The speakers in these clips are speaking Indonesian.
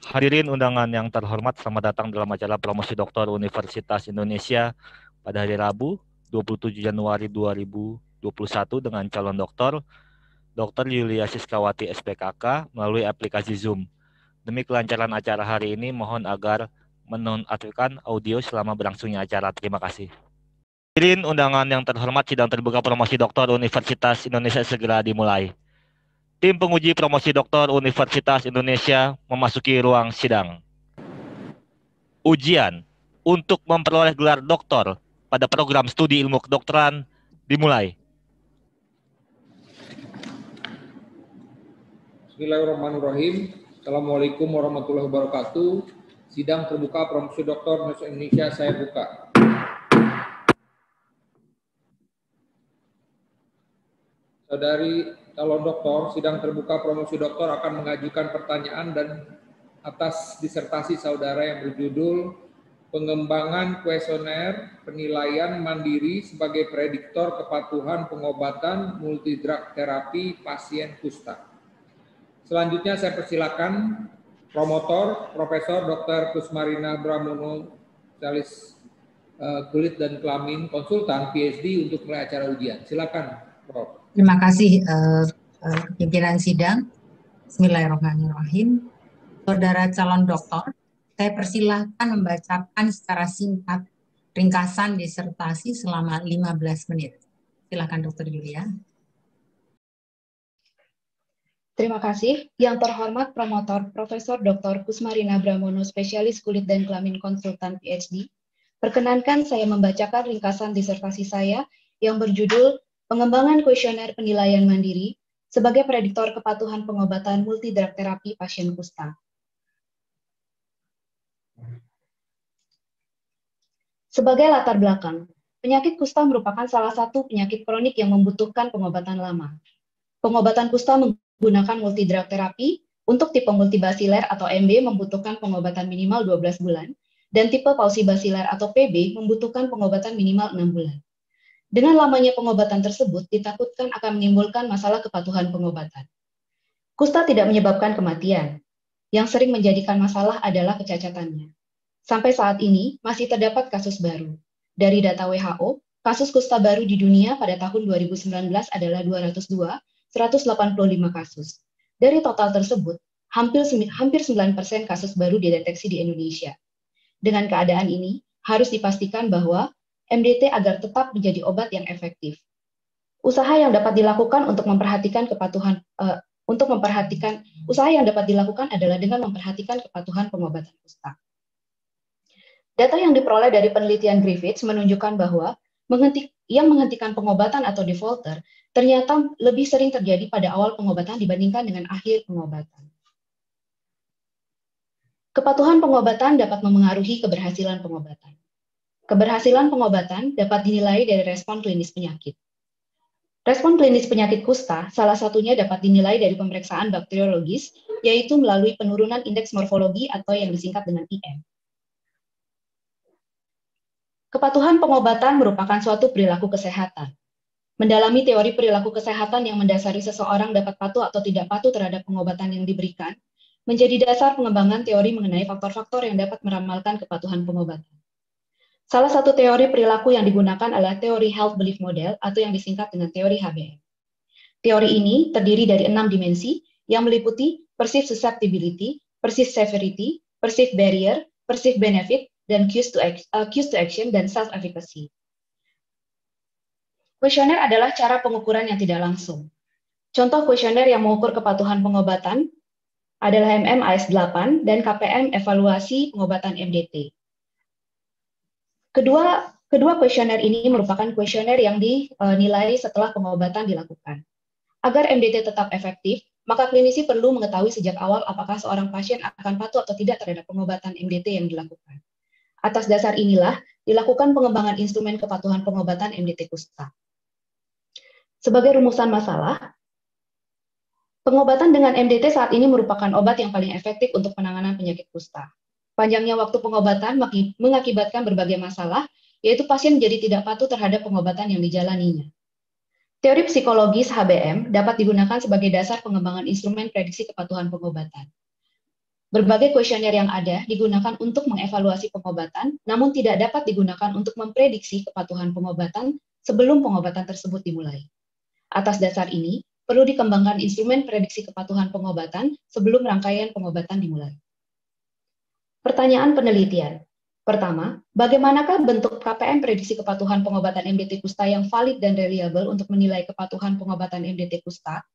Hadirin undangan yang terhormat, selamat datang dalam acara promosi doktor Universitas Indonesia pada hari Rabu 27 Januari 2021 dengan calon doktor Dr. Yulia Siskawati SPKK melalui aplikasi Zoom. Demi kelancaran acara hari ini, mohon agar menonaktifkan audio selama berlangsungnya acara. Terima kasih. Hadirin undangan yang terhormat, sidang terbuka promosi doktor Universitas Indonesia segera dimulai. Tim penguji promosi doktor Universitas Indonesia memasuki ruang sidang. Ujian untuk memperoleh gelar doktor pada program studi ilmu kedokteran dimulai. Bismillahirrahmanirrahim. Assalamualaikum warahmatullahi wabarakatuh. Sidang terbuka promosi doktor Universitas Indonesia saya buka. Saudari calon doktor, sidang terbuka promosi doktor akan mengajukan pertanyaan dan atas disertasi saudara yang berjudul Pengembangan Kuesioner Penilaian Mandiri sebagai Prediktor Kepatuhan Pengobatan Multidrug Terapi Pasien Kusta. Selanjutnya saya persilakan promotor Profesor Dr. Kusmarina Bramono, spesialis kulit dan kelamin, konsultan PhD untuk mulai acara ujian. Silakan, Prof. Terima kasih pimpinan sidang. Bismillahirrahmanirrahim. Saudara calon doktor, saya persilahkan membacakan secara singkat ringkasan disertasi selama 15 menit. Silakan Dr. Yulia. Terima kasih. Yang terhormat promotor Profesor Dr. Kusmarina Bramono, spesialis kulit dan kelamin, konsultan PhD. Perkenankan saya membacakan ringkasan disertasi saya yang berjudul Pengembangan Kuesioner Penilaian Mandiri sebagai Prediktor Kepatuhan Pengobatan Multidrug Terapi Pasien Kusta. Sebagai latar belakang, penyakit kusta merupakan salah satu penyakit kronik yang membutuhkan pengobatan lama. Pengobatan kusta menggunakan multidrug terapi. Untuk tipe multibasiler atau MB membutuhkan pengobatan minimal 12 bulan, dan tipe pausibasiler atau PB membutuhkan pengobatan minimal 6 bulan. Dengan lamanya pengobatan tersebut ditakutkan akan menimbulkan masalah kepatuhan pengobatan. Kusta tidak menyebabkan kematian. Yang sering menjadikan masalah adalah kecacatannya. Sampai saat ini masih terdapat kasus baru. Dari data WHO, kasus kusta baru di dunia pada tahun 2019 adalah 202, 185 kasus. Dari total tersebut, hampir 9% kasus baru dideteksi di Indonesia. Dengan keadaan ini, harus dipastikan bahwa MDT agar tetap menjadi obat yang efektif. Usaha yang dapat dilakukan untuk memperhatikan kepatuhan usaha yang dapat dilakukan adalah dengan memperhatikan kepatuhan pengobatan kusta. Data yang diperoleh dari penelitian Griffiths menunjukkan bahwa yang menghentikan pengobatan atau defaulter ternyata lebih sering terjadi pada awal pengobatan dibandingkan dengan akhir pengobatan. Kepatuhan pengobatan dapat memengaruhi keberhasilan pengobatan. Keberhasilan pengobatan dapat dinilai dari respon klinis penyakit. Respon klinis penyakit kusta salah satunya dapat dinilai dari pemeriksaan bakteriologis, yaitu melalui penurunan indeks morfologi atau yang disingkat dengan IM. Kepatuhan pengobatan merupakan suatu perilaku kesehatan. Mendalami teori perilaku kesehatan yang mendasari seseorang dapat patuh atau tidak patuh terhadap pengobatan yang diberikan, menjadi dasar pengembangan teori mengenai faktor-faktor yang dapat meramalkan kepatuhan pengobatan. Salah satu teori perilaku yang digunakan adalah teori Health Belief Model atau yang disingkat dengan teori HBM. Teori ini terdiri dari 6 dimensi yang meliputi perceived susceptibility, perceived severity, perceived barrier, perceived benefit, dan cues to action, dan self-efficacy. Kuesioner adalah cara pengukuran yang tidak langsung. Contoh kuesioner yang mengukur kepatuhan pengobatan adalah MMAS8 dan KPM evaluasi pengobatan MDT. Kedua kuesioner ini merupakan kuesioner yang dinilai setelah pengobatan dilakukan. Agar MDT tetap efektif, maka klinisi perlu mengetahui sejak awal apakah seorang pasien akan patuh atau tidak terhadap pengobatan MDT yang dilakukan. Atas dasar inilah dilakukan pengembangan instrumen kepatuhan pengobatan MDT kusta. Sebagai rumusan masalah, pengobatan dengan MDT saat ini merupakan obat yang paling efektif untuk penanganan penyakit kusta. Panjangnya waktu pengobatan mengakibatkan berbagai masalah, yaitu pasien menjadi tidak patuh terhadap pengobatan yang dijalaninya. Teori psikologis HBM dapat digunakan sebagai dasar pengembangan instrumen prediksi kepatuhan pengobatan. Berbagai kuesioner yang ada digunakan untuk mengevaluasi pengobatan, namun tidak dapat digunakan untuk memprediksi kepatuhan pengobatan sebelum pengobatan tersebut dimulai. Atas dasar ini, perlu dikembangkan instrumen prediksi kepatuhan pengobatan sebelum rangkaian pengobatan dimulai. Pertanyaan penelitian. Pertama, bagaimanakah bentuk KPM prediksi kepatuhan pengobatan MDT kusta yang valid dan reliable untuk menilai kepatuhan pengobatan MDT kusta?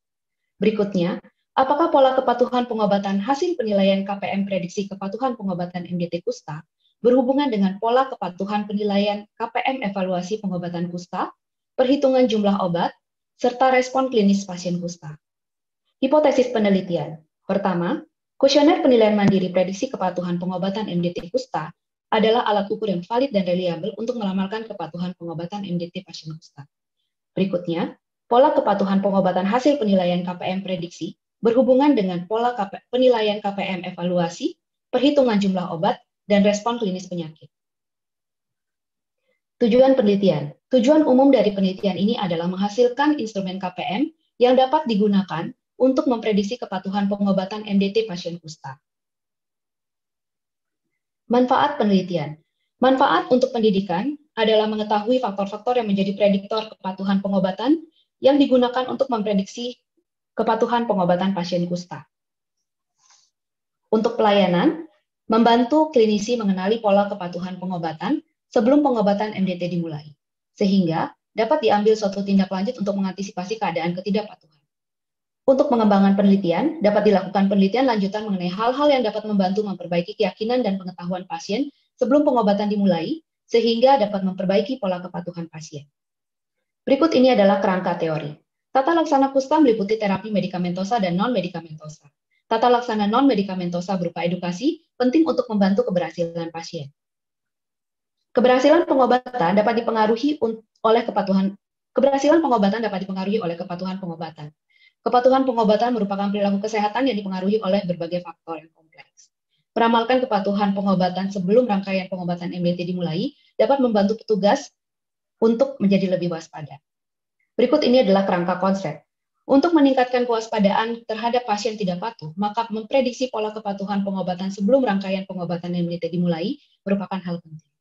Berikutnya, apakah pola kepatuhan pengobatan hasil penilaian KPM prediksi kepatuhan pengobatan MDT kusta berhubungan dengan pola kepatuhan penilaian KPM evaluasi pengobatan kusta, perhitungan jumlah obat, serta respon klinis pasien kusta? Hipotesis penelitian. Pertama, kuesioner penilaian mandiri prediksi kepatuhan pengobatan MDT kusta adalah alat ukur yang valid dan reliable untuk melamarkan kepatuhan pengobatan MDT pasien kusta. Berikutnya, pola kepatuhan pengobatan hasil penilaian KPM prediksi berhubungan dengan pola penilaian KPM evaluasi, perhitungan jumlah obat, dan respon klinis penyakit. Tujuan penelitian. Tujuan umum dari penelitian ini adalah menghasilkan instrumen KPM yang dapat digunakan untuk memprediksi kepatuhan pengobatan MDT pasien kusta. Manfaat penelitian. Manfaat untuk pendidikan adalah mengetahui faktor-faktor yang menjadi prediktor kepatuhan pengobatan yang digunakan untuk memprediksi kepatuhan pengobatan pasien kusta. Untuk pelayanan, membantu klinisi mengenali pola kepatuhan pengobatan sebelum pengobatan MDT dimulai, sehingga dapat diambil suatu tindak lanjut untuk mengantisipasi keadaan ketidakpatuhan. Untuk pengembangan penelitian, dapat dilakukan penelitian lanjutan mengenai hal-hal yang dapat membantu memperbaiki keyakinan dan pengetahuan pasien sebelum pengobatan dimulai, sehingga dapat memperbaiki pola kepatuhan pasien. Berikut ini adalah kerangka teori. Tata laksana kusta meliputi terapi medikamentosa dan non-medikamentosa. Tata laksana non-medikamentosa berupa edukasi, penting untuk membantu keberhasilan pasien. Keberhasilan pengobatan dapat dipengaruhi oleh kepatuhan. Keberhasilan pengobatan dapat dipengaruhi oleh kepatuhan pengobatan. Kepatuhan pengobatan merupakan perilaku kesehatan yang dipengaruhi oleh berbagai faktor yang kompleks. Meramalkan kepatuhan pengobatan sebelum rangkaian pengobatan MDT dimulai dapat membantu petugas untuk menjadi lebih waspada. Berikut ini adalah kerangka konsep. Untuk meningkatkan kewaspadaan terhadap pasien tidak patuh, maka memprediksi pola kepatuhan pengobatan sebelum rangkaian pengobatan MDT dimulai merupakan hal penting.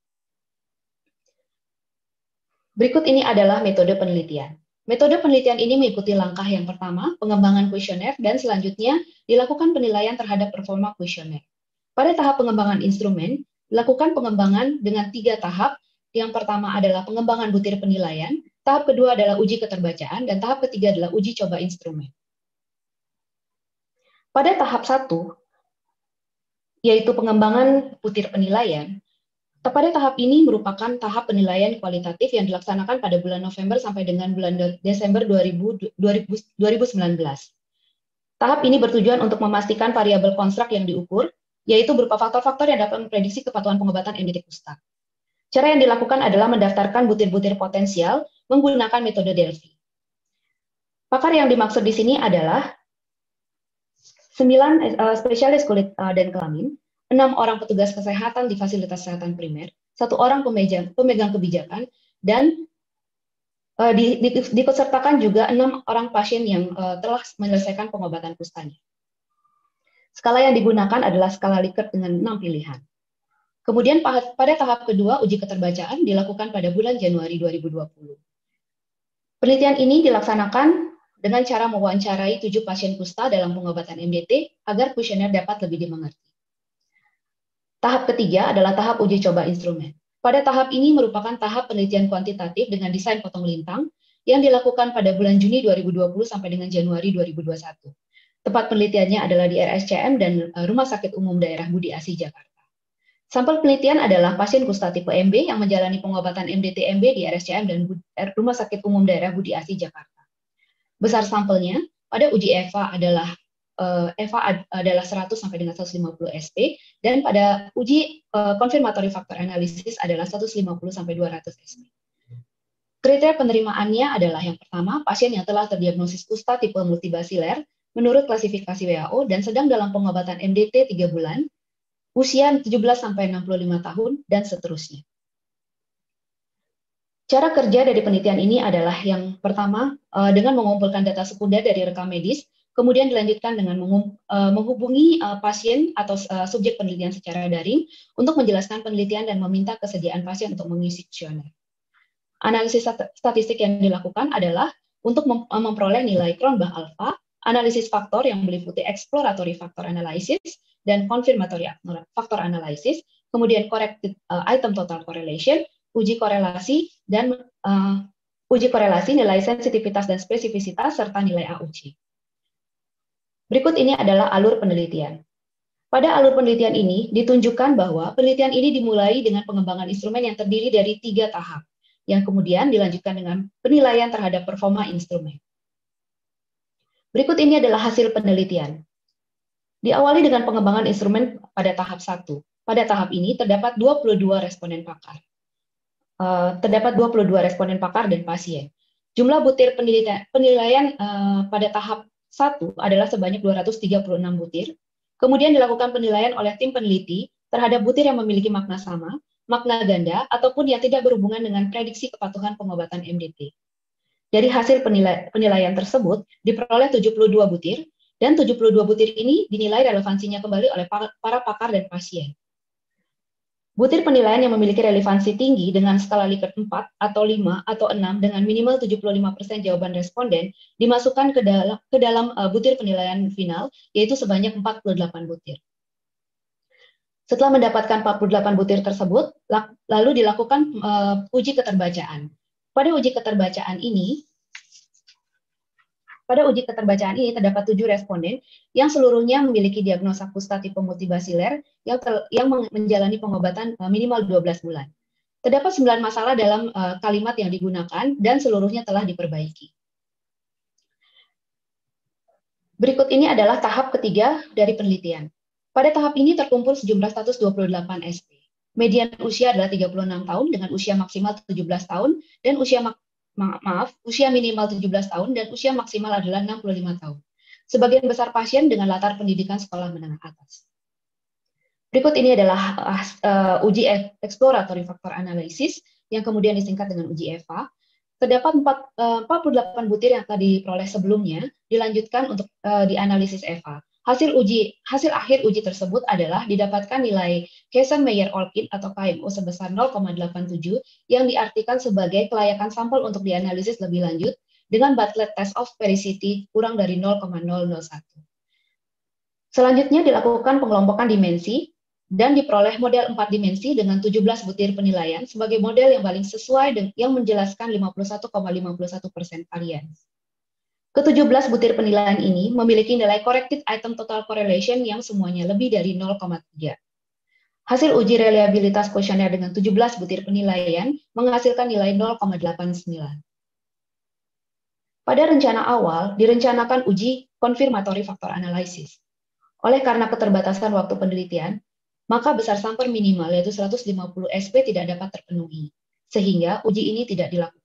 Berikut ini adalah metode penelitian. Metode penelitian ini mengikuti langkah yang pertama, pengembangan kuesioner, dan selanjutnya dilakukan penilaian terhadap performa kuesioner. Pada tahap pengembangan instrumen, dilakukan pengembangan dengan 3 tahap. Yang pertama adalah pengembangan butir penilaian, tahap kedua adalah uji keterbacaan, dan tahap ketiga adalah uji coba instrumen. Pada tahap 1, yaitu pengembangan butir penilaian, pada tahap ini merupakan tahap penilaian kualitatif yang dilaksanakan pada bulan November sampai dengan bulan Desember 2019. Tahap ini bertujuan untuk memastikan variabel konstruk yang diukur, yaitu berupa faktor-faktor yang dapat memprediksi kepatuhan pengobatan MDT kusta. Cara yang dilakukan adalah mendaftarkan butir-butir potensial menggunakan metode Delphi. Pakar yang dimaksud di sini adalah 9 spesialis kulit dan kelamin, 6 orang petugas kesehatan di fasilitas kesehatan primer, 1 orang pemegang kebijakan, dan diikutsertakan juga 6 orang pasien yang telah menyelesaikan pengobatan kustanya. Skala yang digunakan adalah skala Likert dengan 6 pilihan. Kemudian pada tahap kedua, uji keterbacaan dilakukan pada bulan Januari 2020. Penelitian ini dilaksanakan dengan cara mewawancarai 7 pasien kusta dalam pengobatan MDT agar kuesioner dapat lebih dimengerti. Tahap ketiga adalah tahap uji coba instrumen. Pada tahap ini merupakan tahap penelitian kuantitatif dengan desain potong lintang yang dilakukan pada bulan Juni 2020 sampai dengan Januari 2021. Tempat penelitiannya adalah di RSCM dan Rumah Sakit Umum Daerah Budi Asih Jakarta. Sampel penelitian adalah pasien kusta tipe MB yang menjalani pengobatan MDT MB di RSCM dan Rumah Sakit Umum Daerah Budi Asih Jakarta. Besar sampelnya pada uji EVA adalah 100 sampai dengan 150 SP, dan pada uji konfirmatory faktor analisis adalah 150 sampai 200 SP. Kriteria penerimaannya adalah yang pertama, pasien yang telah terdiagnosis kusta tipe multibasiler menurut klasifikasi WHO dan sedang dalam pengobatan MDT 3 bulan, usia 17 sampai 65 tahun, dan seterusnya. Cara kerja dari penelitian ini adalah yang pertama, dengan mengumpulkan data sekunder dari rekam medis, kemudian dilanjutkan dengan menghubungi pasien atau subjek penelitian secara daring untuk menjelaskan penelitian dan meminta kesediaan pasien untuk mengisi kuesioner. Analisis statistik yang dilakukan adalah untuk memperoleh nilai Cronbach alpha, analisis faktor yang meliputi exploratory factor analysis dan confirmatory factor analysis, kemudian corrected item total correlation, uji korelasi nilai sensitivitas dan spesifisitas serta nilai AUC. Berikut ini adalah alur penelitian. Pada alur penelitian ini ditunjukkan bahwa penelitian ini dimulai dengan pengembangan instrumen yang terdiri dari 3 tahap, yang kemudian dilanjutkan dengan penilaian terhadap performa instrumen. Berikut ini adalah hasil penelitian. Diawali dengan pengembangan instrumen pada tahap 1. Pada tahap ini terdapat 22 responden pakar. Dan pasien. Jumlah butir penilaian pada tahap 1 adalah sebanyak 236 butir. Kemudian dilakukan penilaian oleh tim peneliti terhadap butir yang memiliki makna sama, makna ganda, ataupun yang tidak berhubungan dengan prediksi kepatuhan pengobatan MDT. Dari hasil penilaian tersebut, diperoleh 72 butir, dan 72 butir ini dinilai relevansinya kembali oleh para pakar dan pasien. Butir penilaian yang memiliki relevansi tinggi dengan skala Likert 4 atau 5 atau 6 dengan minimal 75% jawaban responden dimasukkan ke dalam butir penilaian final, yaitu sebanyak 48 butir. Setelah mendapatkan 48 butir tersebut, lalu dilakukan uji keterbacaan. Pada uji keterbacaan ini terdapat 7 responden yang seluruhnya memiliki diagnosa kusta tipe multibasiler yang menjalani pengobatan minimal 12 bulan. Terdapat 9 masalah dalam kalimat yang digunakan dan seluruhnya telah diperbaiki. Berikut ini adalah tahap ketiga dari penelitian. Pada tahap ini terkumpul sejumlah 128 SP. Median usia adalah 36 tahun dengan usia maksimal 17 tahun dan usia minimal 17 tahun dan usia maksimal adalah 65 tahun. Sebagian besar pasien dengan latar pendidikan sekolah menengah atas. Berikut ini adalah uji exploratory factor analysis yang kemudian disingkat dengan uji EVA. Terdapat 48 butir yang telah diperoleh sebelumnya dilanjutkan untuk dianalisis EVA. Hasil akhir uji tersebut adalah didapatkan nilai Kaysen-Mayer-Olkin atau KMO sebesar 0,87 yang diartikan sebagai kelayakan sampel untuk dianalisis lebih lanjut dengan Bartlett Test of Sphericity kurang dari 0,001. Selanjutnya dilakukan pengelompokan dimensi dan diperoleh model 4 dimensi dengan 17 butir penilaian sebagai model yang paling sesuai dan yang menjelaskan 51,51% varians. Ke-17 butir penilaian ini memiliki nilai corrected item total correlation yang semuanya lebih dari 0,3. Hasil uji reliabilitas kuesioner dengan 17 butir penilaian menghasilkan nilai 0,89. Pada rencana awal, direncanakan uji confirmatory factor analysis. Oleh karena keterbatasan waktu penelitian, maka besar sampel minimal yaitu 150 SP tidak dapat terpenuhi, sehingga uji ini tidak dilakukan.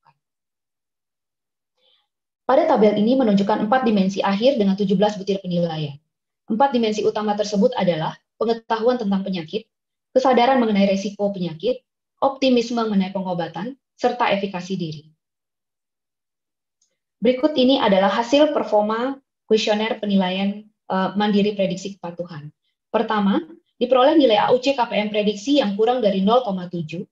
Pada tabel ini menunjukkan 4 dimensi akhir dengan 17 butir penilaian. 4 dimensi utama tersebut adalah pengetahuan tentang penyakit, kesadaran mengenai resiko penyakit, optimisme mengenai pengobatan, serta efikasi diri. Berikut ini adalah hasil performa kuesioner penilaian mandiri prediksi kepatuhan. Pertama, diperoleh nilai AUC KPM prediksi yang kurang dari 0,7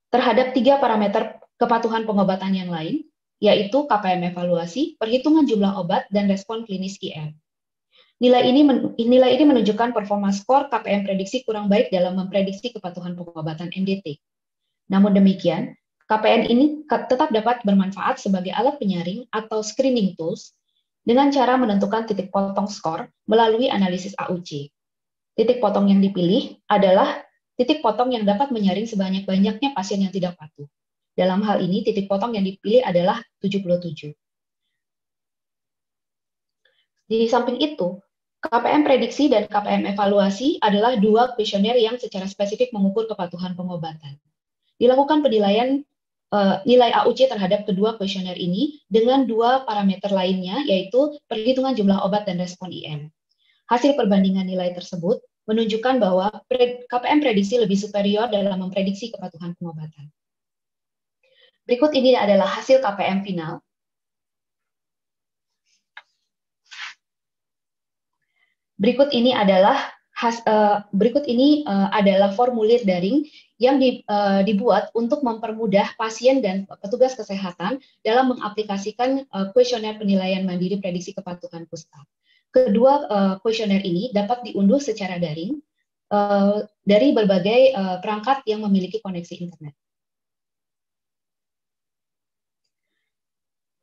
terhadap 3 parameter kepatuhan pengobatan yang lain, yaitu KPM evaluasi, perhitungan jumlah obat, dan respon klinis IM. Nilai ini menunjukkan performa skor KPM prediksi kurang baik dalam memprediksi kepatuhan pengobatan MDT. Namun demikian, KPM ini tetap dapat bermanfaat sebagai alat penyaring atau screening tools dengan cara menentukan titik potong skor melalui analisis AUC. Titik potong yang dipilih adalah titik potong yang dapat menyaring sebanyak-banyaknya pasien yang tidak patuh. Dalam hal ini, titik potong yang dipilih adalah 77. Di samping itu, KPM prediksi dan KPM evaluasi adalah 2 kuesioner yang secara spesifik mengukur kepatuhan pengobatan. Dilakukan penilaian nilai AUC terhadap kedua kuesioner ini dengan 2 parameter lainnya, yaitu perhitungan jumlah obat dan respon IM. Hasil perbandingan nilai tersebut menunjukkan bahwa KPM prediksi lebih superior dalam memprediksi kepatuhan pengobatan. Berikut ini adalah hasil KPM final. Berikut ini adalah formulir daring yang dibuat untuk mempermudah pasien dan petugas kesehatan dalam mengaplikasikan kuesioner penilaian mandiri prediksi kepatuhan kusta. Kedua kuesioner ini dapat diunduh secara daring dari berbagai perangkat yang memiliki koneksi internet.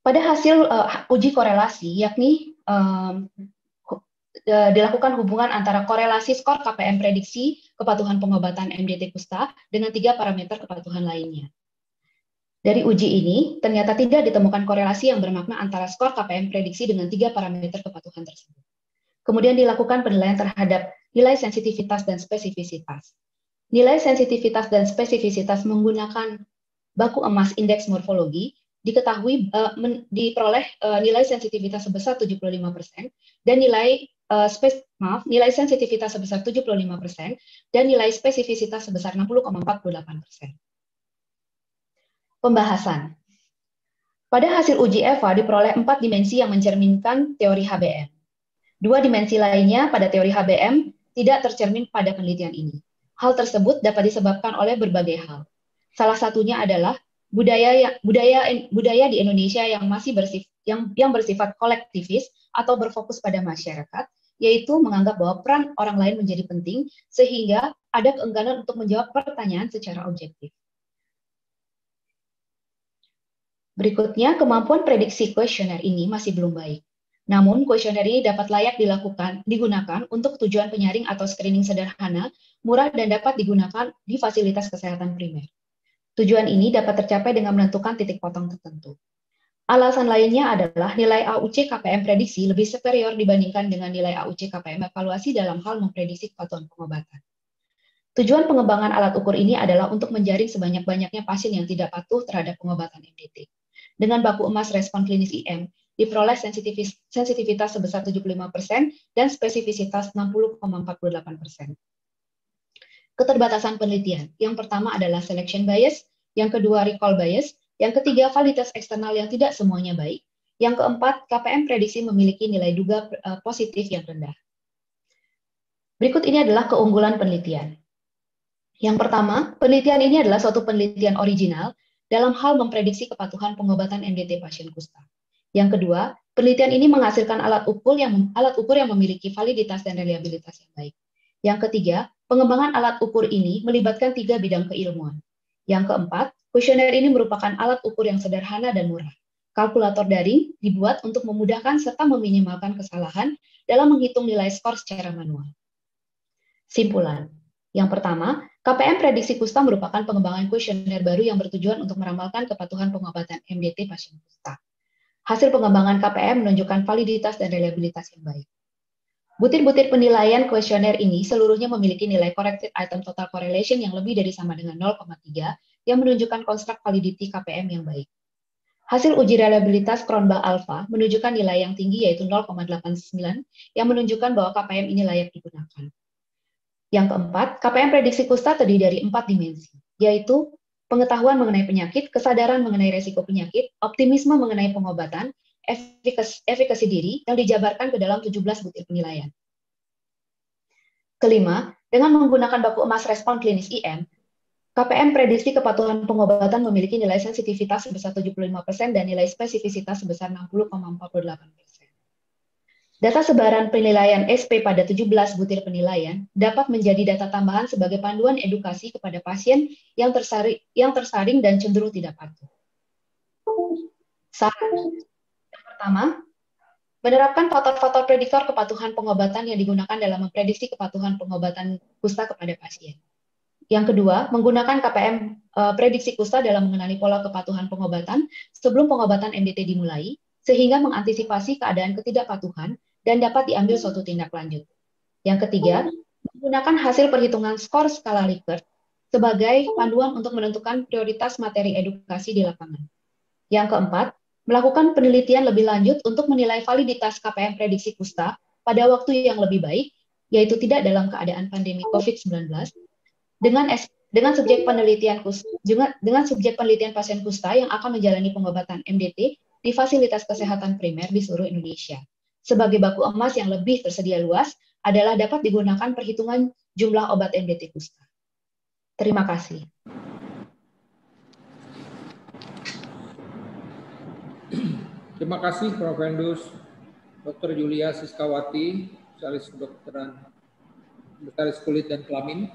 Pada hasil uji korelasi, yakni dilakukan hubungan antara korelasi skor KPM prediksi kepatuhan pengobatan MDT kusta dengan 3 parameter kepatuhan lainnya. Dari uji ini, ternyata tidak ditemukan korelasi yang bermakna antara skor KPM prediksi dengan 3 parameter kepatuhan tersebut. Kemudian dilakukan penilaian terhadap nilai sensitivitas dan spesifisitas. Nilai sensitivitas dan spesifisitas menggunakan baku emas indeks morfologi diketahui diperoleh nilai sensitivitas sebesar 75% dan nilai nilai sensitivitas sebesar 75% dan nilai spesifisitas sebesar 60,48%. Pembahasan. Pada hasil uji EVA diperoleh 4 dimensi yang mencerminkan teori HBM. 2 dimensi lainnya pada teori HBM tidak tercermin pada penelitian ini. Hal tersebut dapat disebabkan oleh berbagai hal. Salah satunya adalah budaya di Indonesia yang masih bersifat kolektivis atau berfokus pada masyarakat, yaitu menganggap bahwa peran orang lain menjadi penting sehingga ada keengganan untuk menjawab pertanyaan secara objektif. Berikutnya, kemampuan prediksi kuesioner ini masih belum baik. Namun, kuesioner ini dapat layak digunakan untuk tujuan penyaring atau screening sederhana, murah, dan dapat digunakan di fasilitas kesehatan primer. Tujuan ini dapat tercapai dengan menentukan titik potong tertentu. Alasan lainnya adalah nilai AUC KPM prediksi lebih superior dibandingkan dengan nilai AUC KPM evaluasi dalam hal memprediksi kepatuhan pengobatan. Tujuan pengembangan alat ukur ini adalah untuk menjaring sebanyak-banyaknya pasien yang tidak patuh terhadap pengobatan MDT. Dengan baku emas respon klinis IM, diperoleh sensitivitas sebesar 75% dan spesifisitas 60,48%. Keterbatasan penelitian. Yang pertama adalah selection bias, yang kedua recall bias, yang ketiga validitas eksternal yang tidak semuanya baik, yang keempat KPM prediksi memiliki nilai duga positif yang rendah. Berikut ini adalah keunggulan penelitian. Yang pertama, penelitian ini adalah suatu penelitian original dalam hal memprediksi kepatuhan pengobatan MDT pasien kusta. Yang kedua, penelitian ini menghasilkan alat ukur yang memiliki validitas dan reliabilitas yang baik. Yang ketiga, pengembangan alat ukur ini melibatkan 3 bidang keilmuan. Yang keempat, kuesioner ini merupakan alat ukur yang sederhana dan murah. Kalkulator daring dibuat untuk memudahkan serta meminimalkan kesalahan dalam menghitung nilai skor secara manual. Simpulan. Yang pertama, KPM prediksi kusta merupakan pengembangan kuesioner baru yang bertujuan untuk meramalkan kepatuhan pengobatan MDT pasien kusta. Hasil pengembangan KPM menunjukkan validitas dan reliabilitas yang baik. Butir-butir penilaian kuesioner ini seluruhnya memiliki nilai corrected item total correlation yang lebih dari sama dengan 0,3 yang menunjukkan construct validity KPM yang baik. Hasil uji reliabilitas Cronbach alpha menunjukkan nilai yang tinggi yaitu 0,89 yang menunjukkan bahwa KPM ini layak digunakan. Yang keempat, KPM prediksi kusta terdiri dari 4 dimensi, yaitu pengetahuan mengenai penyakit, kesadaran mengenai resiko penyakit, optimisme mengenai pengobatan, efikasi diri yang dijabarkan ke dalam 17 butir penilaian. Kelima, dengan menggunakan baku emas respon klinis IM, KPM prediksi kepatuhan pengobatan memiliki nilai sensitivitas sebesar 75% dan nilai spesifisitas sebesar 60,48%. Data sebaran penilaian SP pada 17 butir penilaian dapat menjadi data tambahan sebagai panduan edukasi kepada pasien yang tersaring dan cenderung tidak patuh. Saran. Yang pertama, menerapkan faktor-faktor prediktor kepatuhan pengobatan yang digunakan dalam memprediksi kepatuhan pengobatan kusta kepada pasien. Yang kedua, menggunakan KPM prediksi kusta dalam mengenali pola kepatuhan pengobatan sebelum pengobatan MDT dimulai, sehingga mengantisipasi keadaan ketidakpatuhan dan dapat diambil suatu tindak lanjut. Yang ketiga, menggunakan hasil perhitungan skor skala Likert sebagai panduan untuk menentukan prioritas materi edukasi di lapangan. Yang keempat, melakukan penelitian lebih lanjut untuk menilai validitas KPM prediksi kusta pada waktu yang lebih baik, yaitu tidak dalam keadaan pandemi COVID-19, dengan subjek penelitian pasien kusta yang akan menjalani pengobatan MDT di fasilitas kesehatan primer di seluruh Indonesia, sebagai baku emas yang lebih tersedia luas adalah dapat digunakan perhitungan jumlah obat MDT kusta. Terima kasih. Terima kasih Prof. Hendus, Dr. Yulia Siskawati, spesialis kedokteran, spesialis kulit dan kelamin.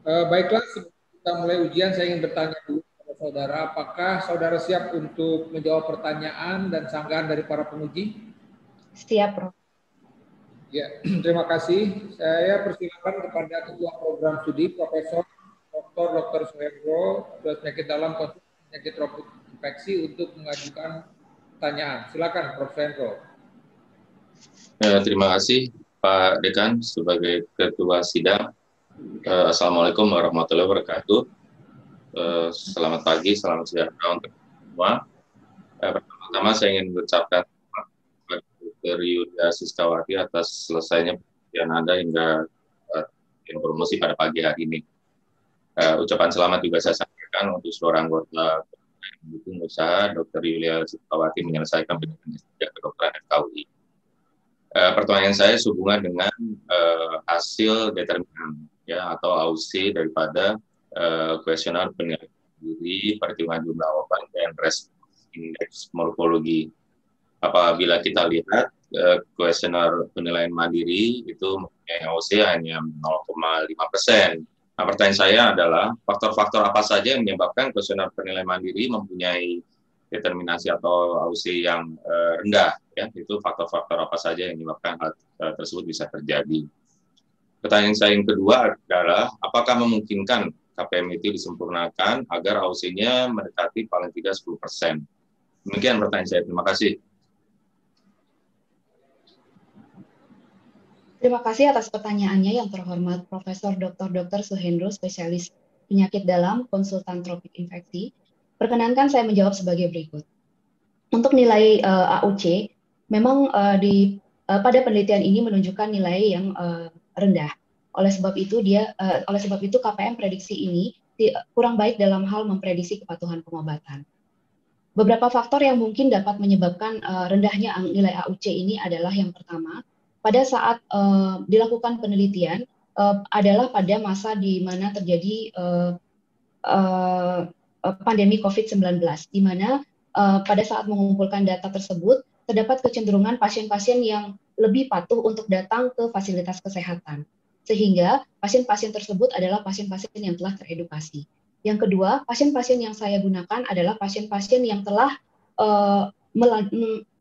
Baiklah, sebelum kita mulai ujian, saya ingin bertanya dulu kepada saudara, apakah saudara siap untuk menjawab pertanyaan dan sanggahan dari para penguji? Siap, Prof. Ya, terima kasih. Saya persilakan kepada Ketua Program Studi, Profesor Dr. Suhendro, penyakit dalam penyakit tropik infeksi untuk mengajukan pertanyaan. Silakan, Prof. Suhendro. Terima kasih, Pak Dekan, sebagai Ketua Sidang. Assalamualaikum warahmatullahi wabarakatuh. Selamat pagi, selamat sejahtera untuk semua. Pertama-tama saya ingin mengucapkan terima kasih kepada Dr. Yulia Siskawati atas selesainya penelitian Anda hingga informasi pada pagi hari ini. Ucapan selamat juga saya sampaikan untuk seluruh anggota yang mendukung usaha Dr. Yulia Siskawati menyelesaikan pendidikan S3 kedokteran FKUI. Pertanyaan saya sehubungan dengan hasil determinan ya atau AUC daripada kuesioner penilaian diri, perhitungan jumlah obat dan respons indeks morfologi. Apabila kita lihat kuesioner penilaian mandiri itu mempunyai AUC hanya 0,5%. Nah, pertanyaan saya adalah faktor-faktor apa saja yang menyebabkan kuesioner penilaian mandiri mempunyai determinasi atau AUC yang rendah, ya, itu faktor-faktor apa saja yang menyebabkan hal tersebut bisa terjadi. Pertanyaan saya yang kedua adalah, apakah memungkinkan KPM itu disempurnakan agar AUC-nya mendekati paling tidak 10%? Demikian pertanyaan saya, terima kasih. Terima kasih atas pertanyaannya yang terhormat Profesor Dr. Suhendro, spesialis penyakit dalam, konsultan tropik infeksi. Perkenankan saya menjawab sebagai berikut. Untuk nilai AUC, memang pada penelitian ini menunjukkan nilai yang rendah. Oleh sebab itu KPM prediksi ini kurang baik dalam hal memprediksi kepatuhan pengobatan. Beberapa faktor yang mungkin dapat menyebabkan rendahnya nilai AUC ini adalah yang pertama, pada saat dilakukan penelitian adalah pada masa di mana terjadi pandemi COVID-19, di mana pada saat mengumpulkan data tersebut terdapat kecenderungan pasien-pasien yang lebih patuh untuk datang ke fasilitas kesehatan, sehingga pasien-pasien tersebut adalah pasien-pasien yang telah teredukasi. Yang kedua, pasien-pasien yang saya gunakan adalah pasien-pasien yang telah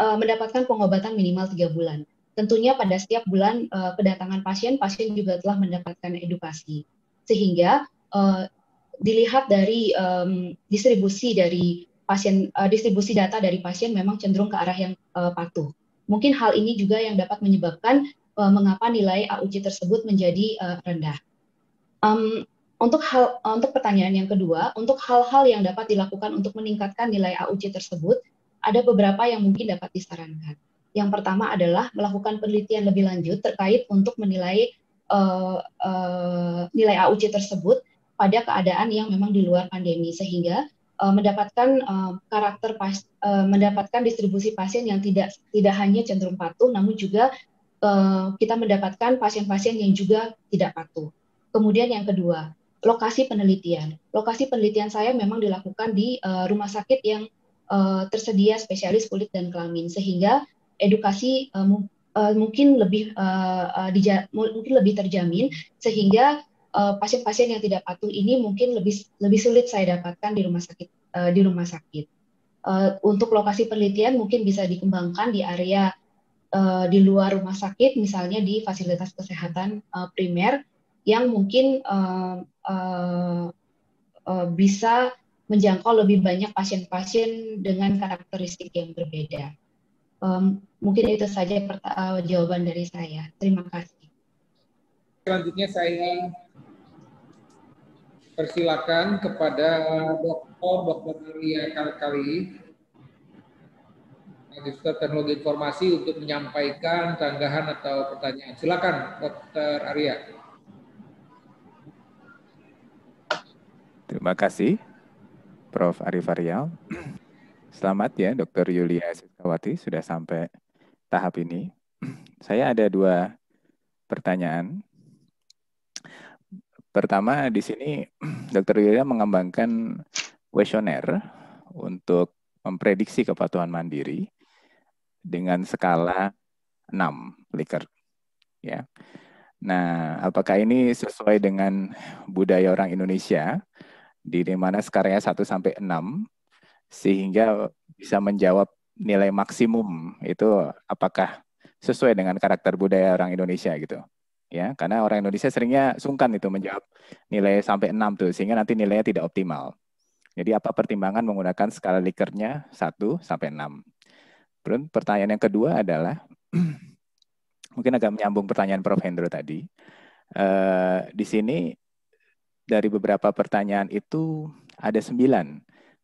mendapatkan pengobatan minimal 3 bulan. Tentunya pada setiap bulan kedatangan pasien juga telah mendapatkan edukasi, sehingga dilihat dari distribusi data dari pasien memang cenderung ke arah yang patuh. Mungkin hal ini juga yang dapat menyebabkan mengapa nilai AUC tersebut menjadi rendah. Untuk pertanyaan yang kedua, untuk hal-hal yang dapat dilakukan untuk meningkatkan nilai AUC tersebut, ada beberapa yang mungkin dapat disarankan. Yang pertama adalah melakukan penelitian lebih lanjut terkait untuk menilai nilai AUC tersebut pada keadaan yang memang di luar pandemi, sehingga mendapatkan mendapatkan distribusi pasien yang tidak hanya cenderung patuh, namun juga kita mendapatkan pasien-pasien yang juga tidak patuh. Kemudian yang kedua, lokasi penelitian. Lokasi penelitian saya memang dilakukan di rumah sakit yang tersedia spesialis kulit dan kelamin, sehingga edukasi mungkin lebih terjamin, sehingga pasien-pasien yang tidak patuh ini mungkin lebih sulit saya dapatkan di rumah sakit. Untuk lokasi penelitian mungkin bisa dikembangkan di area di luar rumah sakit, misalnya di fasilitas kesehatan primer yang mungkin bisa menjangkau lebih banyak pasien-pasien dengan karakteristik yang berbeda. Mungkin itu saja jawaban dari saya. Terima kasih. Selanjutnya saya persilakan kepada Dr. Arya Kalkali, Magister Teknologi Informasi, untuk menyampaikan tanggapan atau pertanyaan. Silakan, Dr. Arya. Terima kasih, Prof. Arif Aryal. Selamat ya, Dr. Yulia Siskawati sudah sampai tahap ini. Saya ada 2 pertanyaan. Pertama, di sini Dr. Yulia mengembangkan kuesioner untuk memprediksi kepatuhan mandiri dengan skala 6 Likert. Ya. Nah, apakah ini sesuai dengan budaya orang Indonesia, di mana skalanya 1 sampai 6, sehingga bisa menjawab nilai maksimum itu apakah sesuai dengan karakter budaya orang Indonesia gitu. Ya, karena orang Indonesia seringnya sungkan itu menjawab nilai sampai 6 tuh, sehingga nanti nilainya tidak optimal. Jadi apa pertimbangan menggunakan skala Likert-nya 1 sampai 6. Kemudian pertanyaan yang kedua adalah, mungkin agak menyambung pertanyaan Prof. Hendro tadi. Di sini dari beberapa pertanyaan itu ada 9.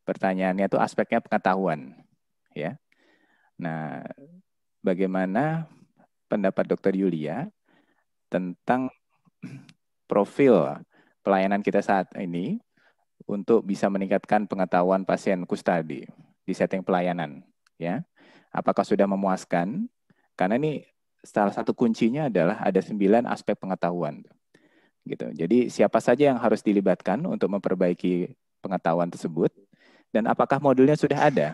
Pertanyaannya itu aspeknya pengetahuan. Ya. Nah, bagaimana pendapat Dr. Yulia tentang profil pelayanan kita saat ini untuk bisa meningkatkan pengetahuan pasien kusta di setting pelayanan, ya? Apakah sudah memuaskan? Karena ini salah satu kuncinya adalah ada 9 aspek pengetahuan, gitu. Jadi siapa saja yang harus dilibatkan untuk memperbaiki pengetahuan tersebut, dan apakah modulnya sudah ada?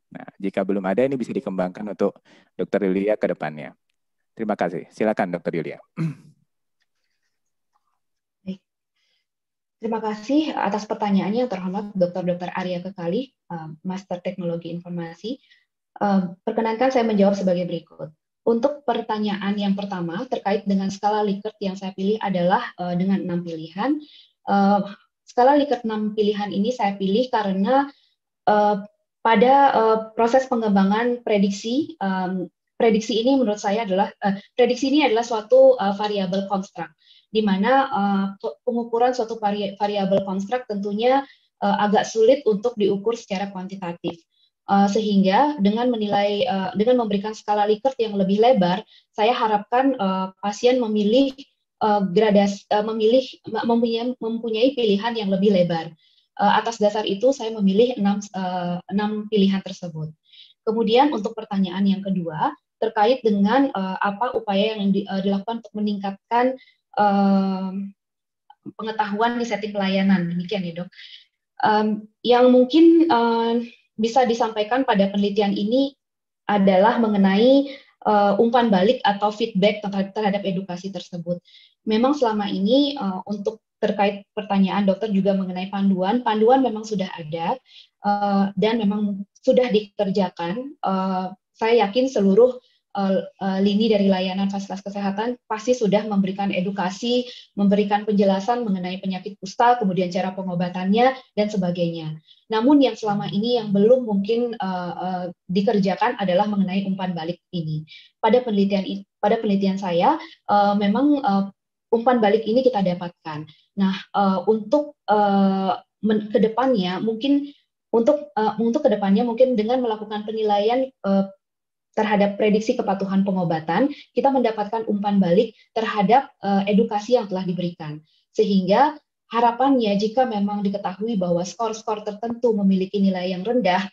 Nah, jika belum ada, ini bisa dikembangkan untuk Dr. Yulia ke depannya. Terima kasih. Silakan Dr. Yulia. Terima kasih atas pertanyaannya yang terhormat Dr. Arya Kekali, Master Teknologi Informasi. Perkenankan saya menjawab sebagai berikut. Untuk pertanyaan yang pertama terkait dengan skala Likert yang saya pilih adalah dengan 6 pilihan. Skala Likert 6 pilihan ini saya pilih karena pada proses pengembangan prediksi, prediksi ini menurut saya adalah prediksi ini adalah suatu variabel konstruk, di mana pengukuran suatu variabel konstruk tentunya agak sulit untuk diukur secara kuantitatif. Sehingga dengan menilai, dengan memberikan skala Likert yang lebih lebar, saya harapkan pasien memilih mempunyai pilihan yang lebih lebar. Atas dasar itu saya memilih 6 pilihan tersebut. Kemudian untuk pertanyaan yang kedua terkait dengan apa upaya yang dilakukan untuk meningkatkan pengetahuan di setting pelayanan, demikian ya dok. Yang mungkin bisa disampaikan pada penelitian ini adalah mengenai umpan balik atau feedback terhadap edukasi tersebut. Memang selama ini untuk terkait pertanyaan dokter juga mengenai panduan memang sudah ada dan memang sudah dikerjakan. Saya yakin seluruh lini dari layanan fasilitas kesehatan pasti sudah memberikan edukasi, memberikan penjelasan mengenai penyakit kusta, kemudian cara pengobatannya dan sebagainya. Namun yang selama ini yang belum mungkin dikerjakan adalah mengenai umpan balik ini. Pada penelitian saya memang umpan balik ini kita dapatkan. Nah, untuk kedepannya mungkin untuk kedepannya mungkin dengan melakukan penilaian terhadap prediksi kepatuhan pengobatan, kita mendapatkan umpan balik terhadap edukasi yang telah diberikan. Sehingga harapannya jika memang diketahui bahwa skor-skor tertentu memiliki nilai yang rendah,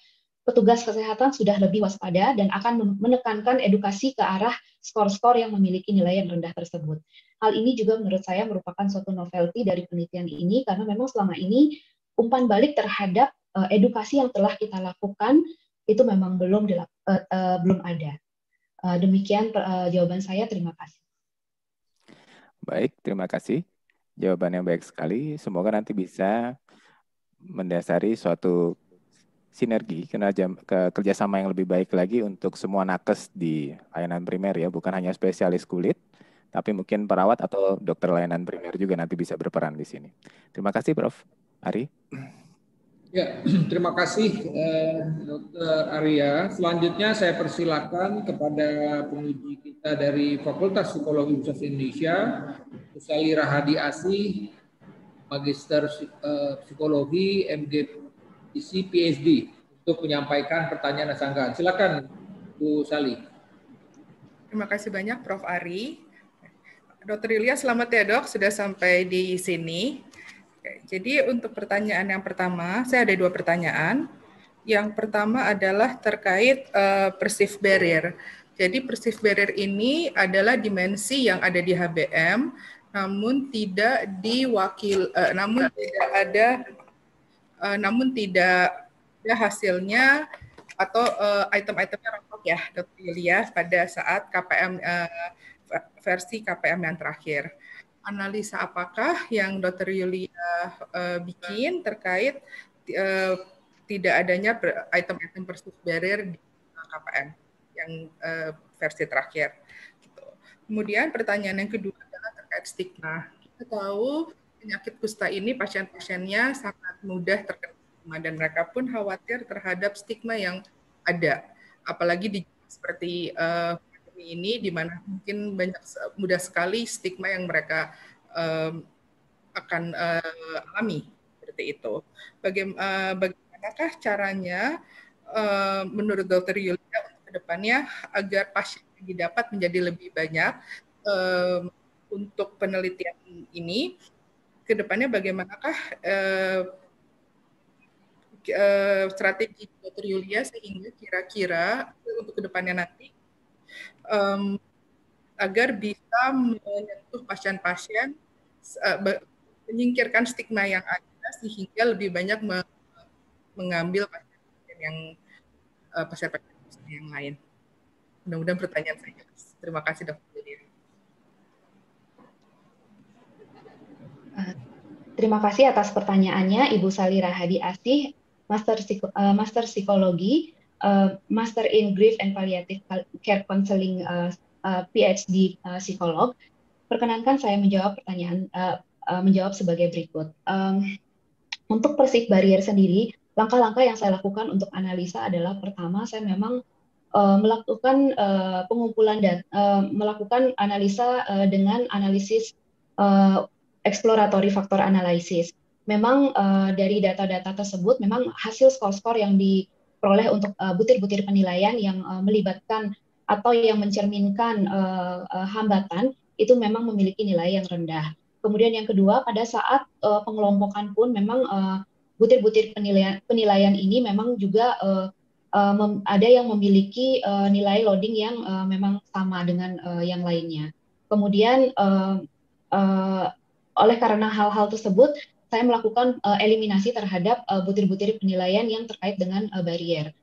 petugas kesehatan sudah lebih waspada dan akan menekankan edukasi ke arah skor-skor yang memiliki nilai yang rendah tersebut. Hal ini juga menurut saya merupakan suatu novelty dari penelitian ini karena memang selama ini umpan balik terhadap edukasi yang telah kita lakukan itu memang belum ada. Demikian jawaban saya, terima kasih. Baik, terima kasih. Jawaban yang baik sekali. Semoga nanti bisa mendasari suatu sinergi, kerjasama yang lebih baik lagi untuk semua nakes di layanan primer ya, bukan hanya spesialis kulit, tapi mungkin perawat atau dokter layanan primer juga nanti bisa berperan di sini. Terima kasih, Prof. Ari. Ya, terima kasih Dr. Arya. Selanjutnya saya persilakan kepada penguji kita dari Fakultas Psikologi Universitas Indonesia, Usali Rahadi Asih, Magister Psikologi, MGPC, PhD, untuk menyampaikan pertanyaan dan sanggahan. Silakan, Bu Sali. Terima kasih banyak, Prof. Ari. Dr. Yulia, selamat ya dok, sudah sampai di sini. Jadi untuk pertanyaan yang pertama, saya ada 2 pertanyaan. Yang pertama adalah terkait perceived barrier. Jadi perceived barrier ini adalah dimensi yang ada di HBM, namun tidak namun tidak ada hasilnya atau item-itemnya rontok ya, Dr. Yulia, pada saat KPM versi KPM yang terakhir. Analisa apakah yang Dr. Yulia bikin terkait tidak adanya item-item perceived barrier di KPM yang versi terakhir. Gitu. Kemudian pertanyaan yang kedua adalah terkait stigma. Kita tahu penyakit kusta ini pasien-pasiennya sangat mudah terkena stigma dan mereka pun khawatir terhadap stigma yang ada. Apalagi di seperti pandemi ini di mana mungkin mudah sekali stigma yang mereka akan alami seperti itu. Bagaimanakah caranya menurut Dr. Yulia ke depannya agar pasien yang didapat menjadi lebih banyak untuk penelitian ini, ke depannya bagaimanakah strategi Dr. Yulia sehingga kira-kira untuk ke depannya nanti agar bisa menyentuh pasien-pasien, menyingkirkan stigma yang ada sehingga lebih banyak mengambil pasien-pasien yang lain. Mudah-mudahan pertanyaan saya. Terima kasih, Dr. Yulia. Terima kasih atas pertanyaannya, Ibu Salira Hadi Asih, Master Psikologi, Master in Grief and Palliative Care Counseling, PhD Psikolog. Perkenankan saya menjawab sebagai berikut. Untuk perceived barrier sendiri, langkah-langkah yang saya lakukan untuk analisa adalah pertama, saya memang melakukan pengumpulan dan melakukan analisa dengan analisis exploratory factor analysis. Memang dari data-data tersebut, memang hasil skor-skor yang diperoleh untuk butir-butir penilaian yang melibatkan atau yang mencerminkan hambatan itu memang memiliki nilai yang rendah. Kemudian yang kedua, pada saat pengelompokan pun memang butir-butir penilaian ini memang juga ada yang memiliki nilai loading yang memang sama dengan yang lainnya. Kemudian oleh karena hal-hal tersebut, saya melakukan eliminasi terhadap butir-butir penilaian yang terkait dengan barrier.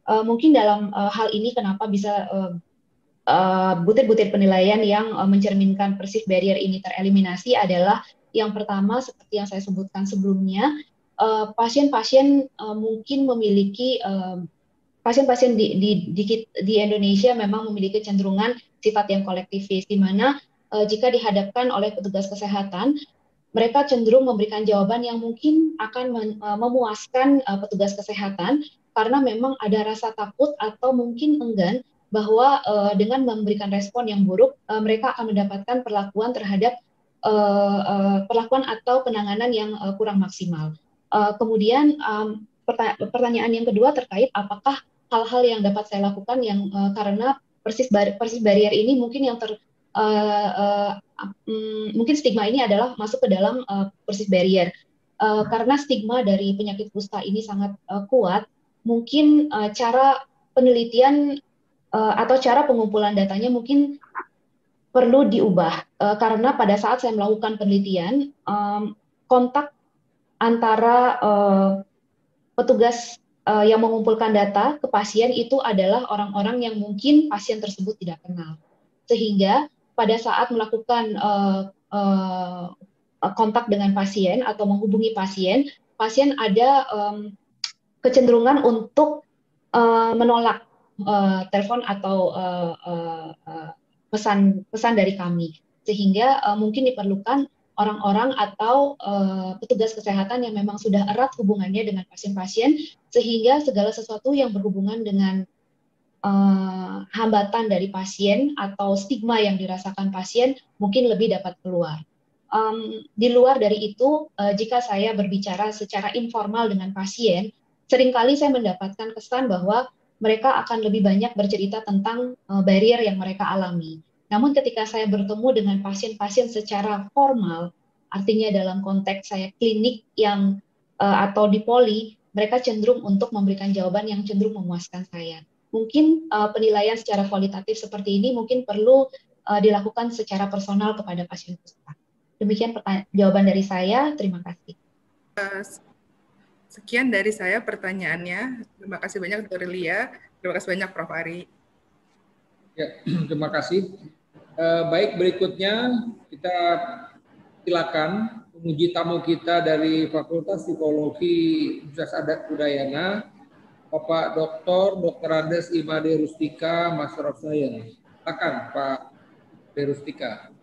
Mungkin dalam hal ini kenapa bisa butir-butir penilaian yang mencerminkan perceived barrier ini tereliminasi adalah yang pertama seperti yang saya sebutkan sebelumnya, pasien-pasien mungkin memiliki pasien-pasien di Indonesia memang memiliki kecenderungan sifat yang kolektivis, di mana jika dihadapkan oleh petugas kesehatan, mereka cenderung memberikan jawaban yang mungkin akan memuaskan petugas kesehatan karena memang ada rasa takut atau mungkin enggan bahwa dengan memberikan respon yang buruk, mereka akan mendapatkan perlakuan terhadap perlakuan atau penanganan yang kurang maksimal. Kemudian pertanyaan yang kedua terkait apakah hal-hal yang dapat saya lakukan yang karena perceived barrier ini mungkin yang mungkin stigma ini adalah masuk ke dalam perceived barrier. Karena stigma dari penyakit kusta ini sangat kuat, mungkin cara penelitian atau cara pengumpulan datanya mungkin perlu diubah. Karena pada saat saya melakukan penelitian, kontak antara petugas yang mengumpulkan data ke pasien itu adalah orang-orang yang mungkin pasien tersebut tidak kenal. Sehingga pada saat melakukan kontak dengan pasien atau menghubungi pasien, pasien ada kecenderungan untuk menolak telepon atau pesan dari kami. Sehingga mungkin diperlukan orang-orang atau petugas kesehatan yang memang sudah erat hubungannya dengan pasien-pasien, sehingga segala sesuatu yang berhubungan dengan hambatan dari pasien atau stigma yang dirasakan pasien mungkin lebih dapat keluar. Di luar dari itu, jika saya berbicara secara informal dengan pasien, seringkali saya mendapatkan kesan bahwa mereka akan lebih banyak bercerita tentang barrier yang mereka alami. Namun ketika saya bertemu dengan pasien-pasien secara formal, artinya dalam konteks saya klinik yang atau di poli, mereka cenderung untuk memberikan jawaban yang cenderung memuaskan saya. mungkin penilaian secara kualitatif seperti ini mungkin perlu dilakukan secara personal kepada pasien kusta. Demikian jawaban dari saya. Terima kasih. Sekian dari saya pertanyaannya. Terima kasih banyak Dr. Lia. Terima kasih banyak Prof. Ari. Ya, terima kasih. Baik, berikutnya kita silakan penguji tamu kita dari Fakultas Psikologi Universitas Adat Udayana, Bapak Dr. Andes Imade Rustika, Master of Science. Silakan Pak Rustika.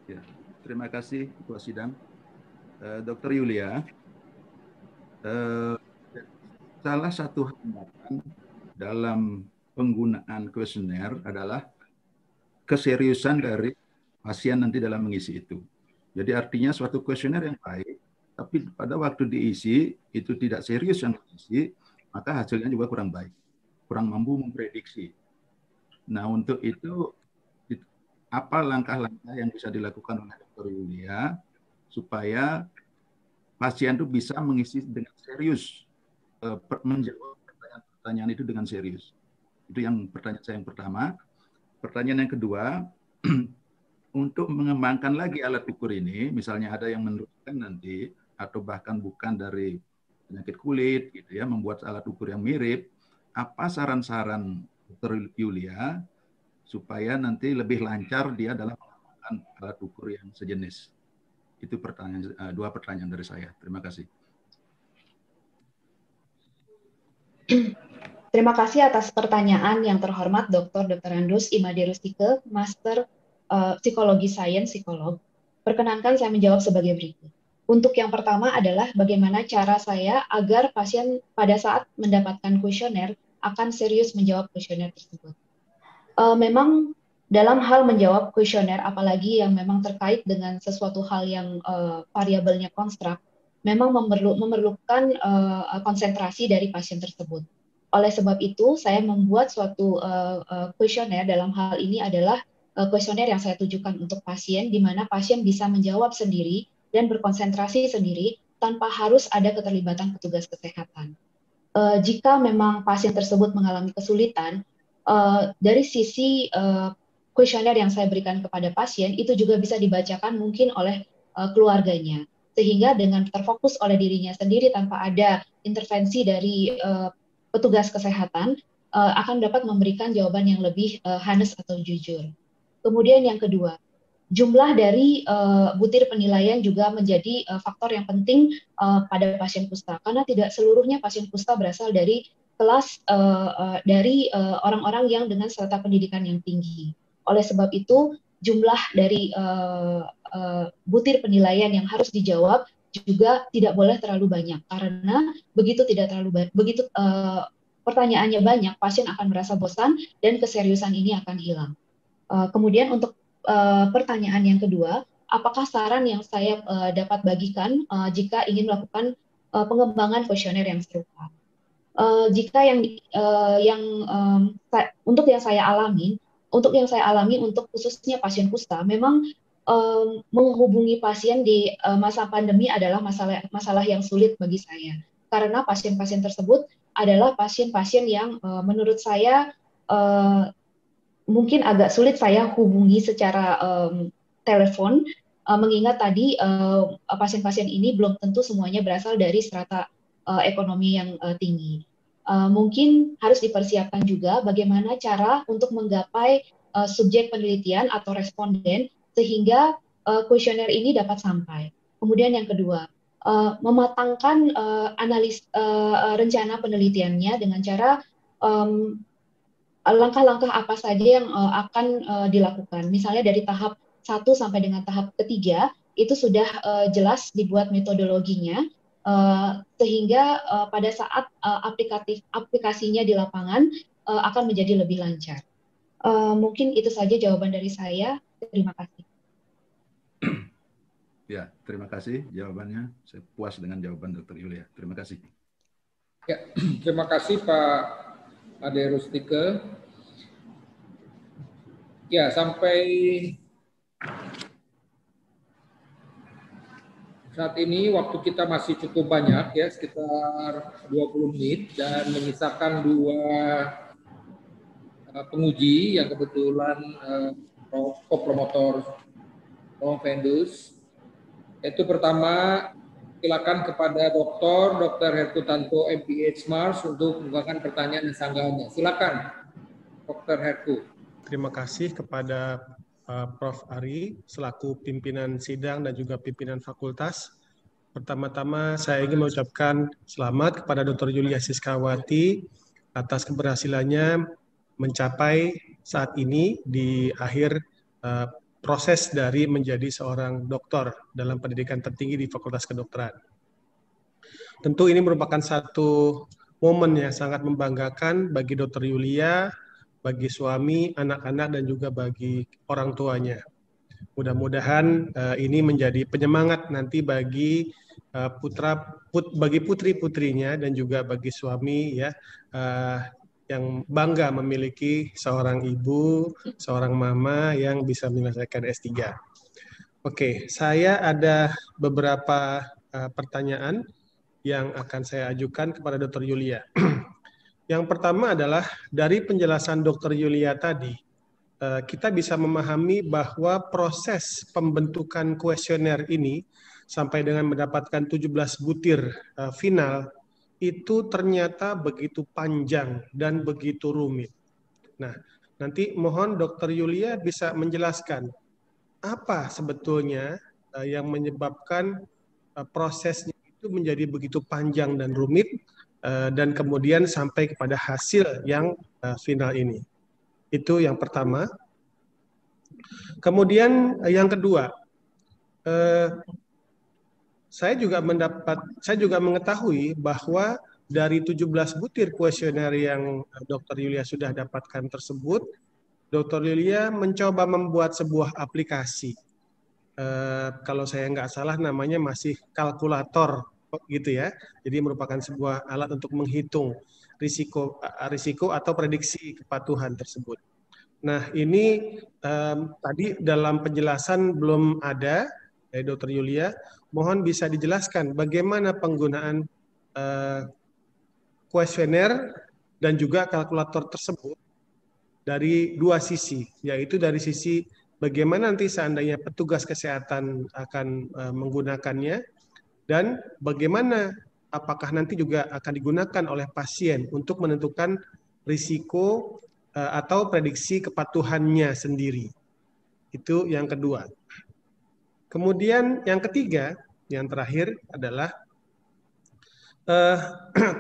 Ya, terima kasih Ketua Sidang. Dr. Yulia, salah satu hambatan dalam penggunaan kuesioner adalah keseriusan dari pasien nanti dalam mengisi itu. Jadi artinya suatu kuesioner yang baik, tapi pada waktu diisi itu tidak serius yang diisi, maka hasilnya juga kurang baik, kurang mampu memprediksi. Nah, untuk itu apa langkah-langkah yang bisa dilakukan oleh Dr. Yulia supaya pasien itu bisa mengisi dengan serius, menjawab pertanyaan itu dengan serius. Itu yang pertanyaan saya yang pertama. Pertanyaan yang kedua, untuk mengembangkan lagi alat ukur ini, misalnya ada yang menurunkan nanti, atau bahkan bukan dari penyakit kulit, gitu ya, membuat alat ukur yang mirip, apa saran-saran Dr. Yulia supaya nanti lebih lancar dia dalam menggunakan alat ukur yang sejenis? Itu dua pertanyaan dari saya. Terima kasih. Terima kasih atas pertanyaan yang terhormat Dr. Andus Imade Rustika, Master Psikologi Sains Psikolog. Perkenankan saya menjawab sebagai berikut. Untuk yang pertama adalah bagaimana cara saya agar pasien pada saat mendapatkan kuesioner akan serius menjawab kuesioner tersebut. Memang dalam hal menjawab kuesioner, apalagi yang memang terkait dengan sesuatu hal yang variabelnya konstruk, memang memerlukan konsentrasi dari pasien tersebut. Oleh sebab itu, saya membuat suatu kuesioner. Dalam hal ini adalah kuesioner yang saya tujukan untuk pasien, di mana pasien bisa menjawab sendiri dan berkonsentrasi sendiri tanpa harus ada keterlibatan petugas kesehatan. Jika memang pasien tersebut mengalami kesulitan, dari sisi kuesioner yang saya berikan kepada pasien itu juga bisa dibacakan mungkin oleh keluarganya, sehingga dengan terfokus oleh dirinya sendiri tanpa ada intervensi dari petugas kesehatan akan dapat memberikan jawaban yang lebih honest atau jujur. Kemudian yang kedua, jumlah dari butir penilaian juga menjadi faktor yang penting pada pasien kusta, karena tidak seluruhnya pasien kusta berasal dari kelas dari orang-orang yang dengan strata pendidikan yang tinggi. Oleh sebab itu, jumlah dari butir penilaian yang harus dijawab juga tidak boleh terlalu banyak, karena begitu pertanyaannya banyak, pasien akan merasa bosan dan keseriusan ini akan hilang. Kemudian untuk pertanyaan yang kedua, apakah saran yang saya dapat bagikan jika ingin melakukan pengembangan kuesioner yang serupa? Jika untuk yang saya alami untuk khususnya pasien kusta, memang menghubungi pasien di masa pandemi adalah masalah yang sulit bagi saya, karena pasien-pasien tersebut adalah pasien-pasien yang menurut saya mungkin agak sulit saya hubungi secara telepon, mengingat tadi pasien-pasien ini belum tentu semuanya berasal dari strata ekonomi yang tinggi. Mungkin harus dipersiapkan juga bagaimana cara untuk menggapai subjek penelitian atau responden sehingga kuesioner ini dapat sampai. Kemudian yang kedua, mematangkan rencana penelitiannya dengan cara langkah-langkah apa saja yang akan dilakukan. Misalnya dari tahap 1 sampai dengan tahap ketiga, itu sudah jelas dibuat metodologinya, sehingga pada saat aplikasinya di lapangan akan menjadi lebih lancar. Mungkin itu saja jawaban dari saya. Terima kasih. Ya, terima kasih jawabannya. Saya puas dengan jawaban Dr. Yulia. Terima kasih. Ya, terima kasih Pak Ade Rustika. Ya, sampai Saat ini waktu kita masih cukup banyak ya, sekitar 20 menit, dan menyisakan 2 penguji yang kebetulan co-promotor Vendus. Itu pertama, silakan kepada Dr. Herkutanto MPH Mars untuk menggunakan pertanyaan dan sanggahannya. Silakan, Dr. Herku. Terima kasih kepada Prof. Ari selaku pimpinan sidang dan juga pimpinan fakultas. Pertama-tama saya ingin mengucapkan selamat kepada Dr. Yulia Siskawati atas keberhasilannya mencapai saat ini di akhir proses dari menjadi seorang doktor dalam pendidikan tertinggi di Fakultas Kedokteran. Tentu ini merupakan satu momen yang sangat membanggakan bagi Dr. Yulia, bagi suami, anak-anak, dan juga bagi orang tuanya. Mudah-mudahan ini menjadi penyemangat nanti bagi bagi putri-putrinya dan juga bagi suami ya yang bangga memiliki seorang ibu, seorang mama yang bisa menyelesaikan S3. Oke, saya ada beberapa pertanyaan yang akan saya ajukan kepada Dr. Yulia. Yang pertama adalah dari penjelasan Dr. Yulia tadi, kita bisa memahami bahwa proses pembentukan kuesioner ini sampai dengan mendapatkan 17 butir final itu ternyata begitu panjang dan begitu rumit. Nah, nanti mohon Dr. Yulia bisa menjelaskan apa sebetulnya yang menyebabkan prosesnya itu menjadi begitu panjang dan rumit dan kemudian sampai kepada hasil yang final ini. Itu yang pertama. Kemudian yang kedua, saya juga mengetahui bahwa dari 17 butir kuesioner yang Dr. Yulia sudah dapatkan tersebut, Dr. Yulia mencoba membuat sebuah aplikasi. Kalau saya nggak salah namanya masih kalkulator gitu ya. Jadi merupakan sebuah alat untuk menghitung risiko atau prediksi kepatuhan tersebut. Nah ini tadi dalam penjelasan belum ada dari Dr. Yulia. Mohon bisa dijelaskan bagaimana penggunaan kuesioner dan juga kalkulator tersebut dari dua sisi, yaitu dari sisi bagaimana nanti seandainya petugas kesehatan akan menggunakannya, dan bagaimana apakah nanti juga akan digunakan oleh pasien untuk menentukan risiko atau prediksi kepatuhannya sendiri. Itu yang kedua. Kemudian yang ketiga, yang terakhir adalah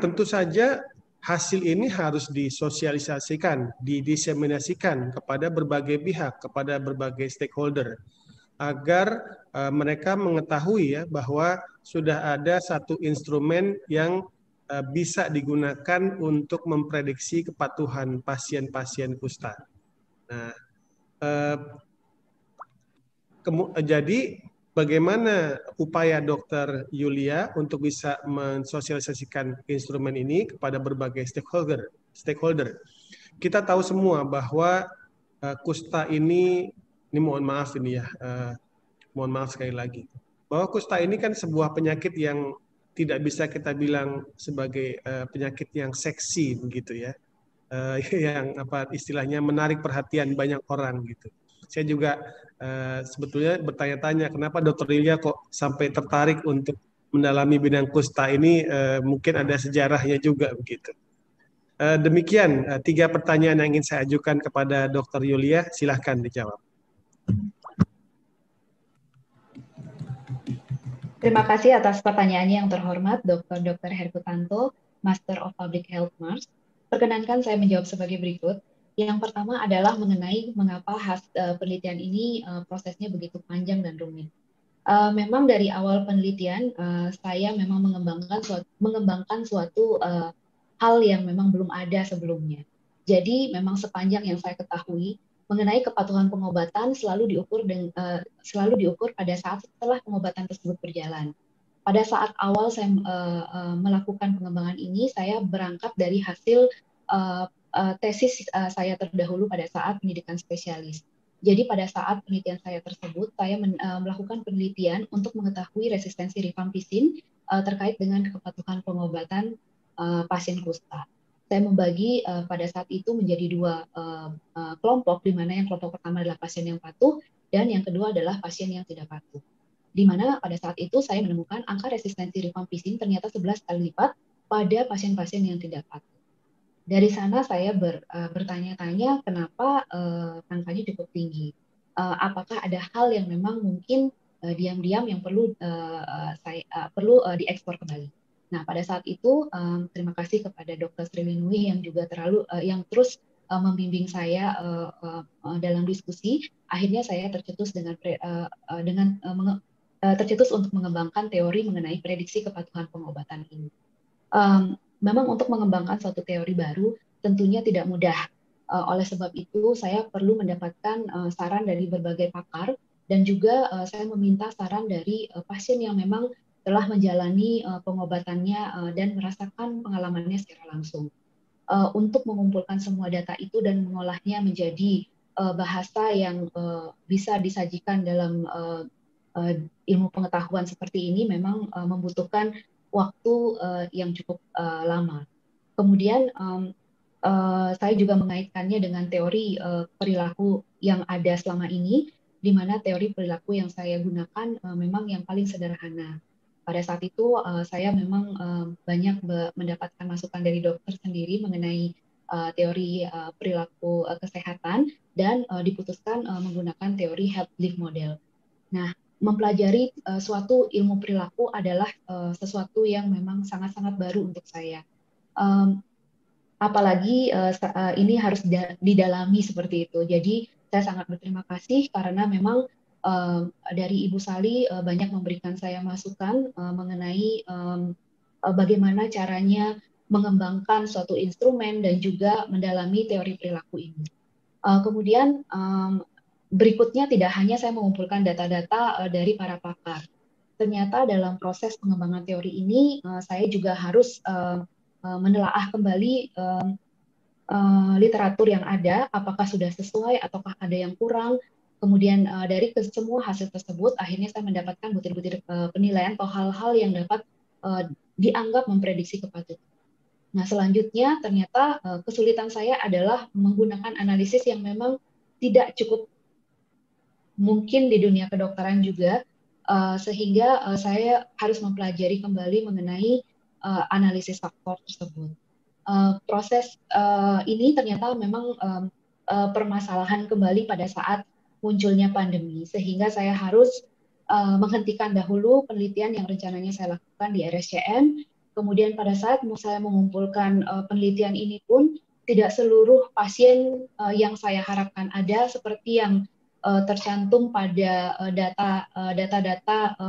tentu saja hasil ini harus disosialisasikan, didiseminasikan kepada berbagai pihak, kepada berbagai stakeholder, agar mereka mengetahui ya bahwa sudah ada satu instrumen yang bisa digunakan untuk memprediksi kepatuhan pasien-pasien kusta. Nah, jadi bagaimana upaya Dr. Yulia untuk bisa mensosialisasikan instrumen ini kepada berbagai stakeholder. Kita tahu semua bahwa kusta ini mohon maaf ini ya, mohon maaf sekali lagi, bahwa kusta ini kan sebuah penyakit yang tidak bisa kita bilang sebagai penyakit yang seksi begitu ya, yang apa istilahnya menarik perhatian banyak orang gitu. Saya juga sebetulnya bertanya-tanya kenapa Dr. Yulia kok sampai tertarik untuk mendalami bidang kusta ini, mungkin ada sejarahnya juga begitu. Demikian 3 pertanyaan yang ingin saya ajukan kepada Dr. Yulia, silahkan dijawab. Terima kasih atas pertanyaannya yang terhormat Dr. Herkutanto, Master of Public Health Mars. Perkenankan saya menjawab sebagai berikut. Yang pertama adalah mengenai mengapa penelitian ini prosesnya begitu panjang dan rumit. Memang dari awal penelitian saya memang mengembangkan suatu hal yang memang belum ada sebelumnya. Jadi memang sepanjang yang saya ketahui mengenai kepatuhan pengobatan selalu diukur pada saat setelah pengobatan tersebut berjalan. Pada saat awal saya melakukan pengembangan ini, saya berangkat dari hasil tesis saya terdahulu pada saat pendidikan spesialis. Jadi pada saat penelitian saya tersebut, saya melakukan penelitian untuk mengetahui resistensi rifampicin terkait dengan kepatuhan pengobatan pasien kusta. Saya membagi pada saat itu menjadi dua kelompok, di mana yang kelompok pertama adalah pasien yang patuh dan yang kedua adalah pasien yang tidak patuh. Di mana pada saat itu saya menemukan angka resistensi rifampicin ternyata 11 kali lipat pada pasien-pasien yang tidak patuh. Dari sana saya bertanya-tanya kenapa angkanya cukup tinggi. Apakah ada hal yang memang mungkin diam-diam yang perlu diekspor kembali. Nah, pada saat itu terima kasih kepada Dr. Sriwinui yang juga yang terus membimbing saya dalam diskusi. Akhirnya saya tercetus tercetus untuk mengembangkan teori mengenai prediksi kepatuhan pengobatan ini. Memang untuk mengembangkan suatu teori baru tentunya tidak mudah. Oleh sebab itu saya perlu mendapatkan saran dari berbagai pakar dan juga saya meminta saran dari pasien yang memang telah menjalani pengobatannya dan merasakan pengalamannya secara langsung. Untuk mengumpulkan semua data itu dan mengolahnya menjadi bahasa yang bisa disajikan dalam ilmu pengetahuan seperti ini memang membutuhkan waktu yang cukup lama. Kemudian saya juga mengaitkannya dengan teori perilaku yang ada selama ini, di mana teori perilaku yang saya gunakan memang yang paling sederhana. Pada saat itu saya memang banyak mendapatkan masukan dari dokter sendiri mengenai teori perilaku kesehatan dan diputuskan menggunakan teori Health Belief Model. Nah, mempelajari suatu ilmu perilaku adalah sesuatu yang memang sangat-sangat baru untuk saya. Apalagi ini harus didalami seperti itu. Jadi saya sangat berterima kasih karena memang dari Ibu Sali banyak memberikan saya masukan mengenai bagaimana caranya mengembangkan suatu instrumen dan juga mendalami teori perilaku ini. Kemudian berikutnya tidak hanya saya mengumpulkan data-data dari para pakar. Ternyata dalam proses pengembangan teori ini saya juga harus menelaah kembali literatur yang ada, apakah sudah sesuai ataukah ada yang kurang. Kemudian dari semua hasil tersebut akhirnya saya mendapatkan butir-butir penilaian atau hal-hal yang dapat dianggap memprediksi kepatuhan. Nah, selanjutnya ternyata kesulitan saya adalah menggunakan analisis yang memang tidak cukup mungkin di dunia kedokteran juga, sehingga saya harus mempelajari kembali mengenai analisis faktor tersebut. Proses ini ternyata memang permasalahan kembali pada saat munculnya pandemi, sehingga saya harus menghentikan dahulu penelitian yang rencananya saya lakukan di RSCM. Kemudian pada saat saya mengumpulkan penelitian ini pun tidak seluruh pasien yang saya harapkan ada seperti yang tercantum pada data-data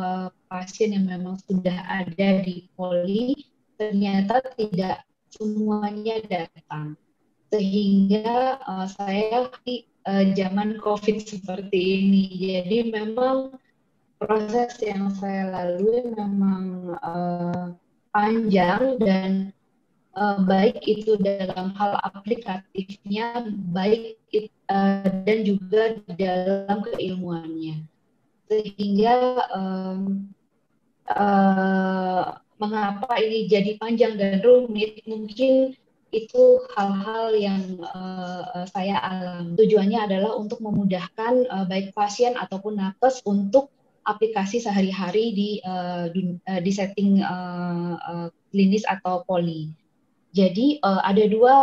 pasien yang memang sudah ada di Poli, ternyata tidak semuanya datang. Sehingga saya di zaman COVID seperti ini, jadi memang proses yang saya lalui memang panjang dan baik itu dalam hal aplikatifnya, baik dan juga dalam keilmuannya. Sehingga mengapa ini jadi panjang dan rumit, mungkin itu hal-hal yang saya alami. Tujuannya adalah untuk memudahkan baik pasien ataupun nakes untuk aplikasi sehari-hari di setting klinis atau poli. Jadi ada dua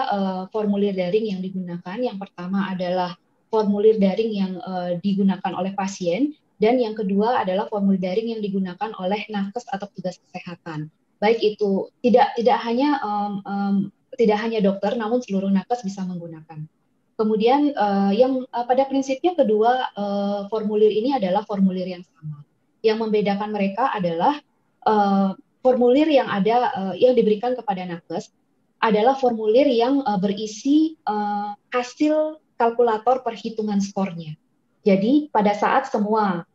formulir daring yang digunakan. Yang pertama adalah formulir daring yang digunakan oleh pasien, dan yang kedua adalah formulir daring yang digunakan oleh nakes atau petugas kesehatan. Baik itu tidak hanya dokter, namun seluruh nakes bisa menggunakan. Kemudian yang pada prinsipnya kedua formulir ini adalah formulir yang sama. Yang membedakan mereka adalah formulir yang ada yang diberikan kepada nakes adalah formulir yang berisi hasil kalkulator perhitungan skornya. Jadi pada saat semua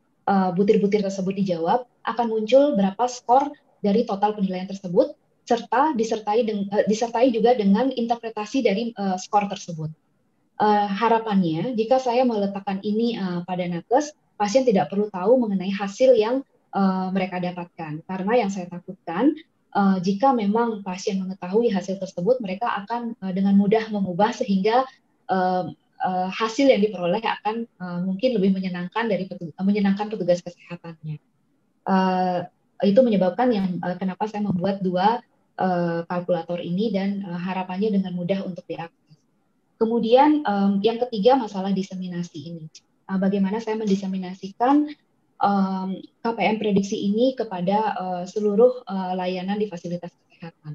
butir-butir tersebut dijawab, akan muncul berapa skor dari total penilaian tersebut, serta disertai juga dengan interpretasi dari skor tersebut. harapannya jika saya meletakkan ini pada nakes, pasien tidak perlu tahu mengenai hasil yang mereka dapatkan. Karena yang saya takutkan, jika memang pasien mengetahui hasil tersebut, mereka akan dengan mudah mengubah sehingga hasil yang diperoleh akan mungkin lebih menyenangkan menyenangkan petugas kesehatannya. Itu menyebabkan kenapa saya membuat dua kalkulator ini dan harapannya dengan mudah untuk diakses. Kemudian yang ketiga masalah diseminasi ini. Bagaimana saya mendiseminasikan KPM prediksi ini kepada seluruh layanan di fasilitas kesehatan.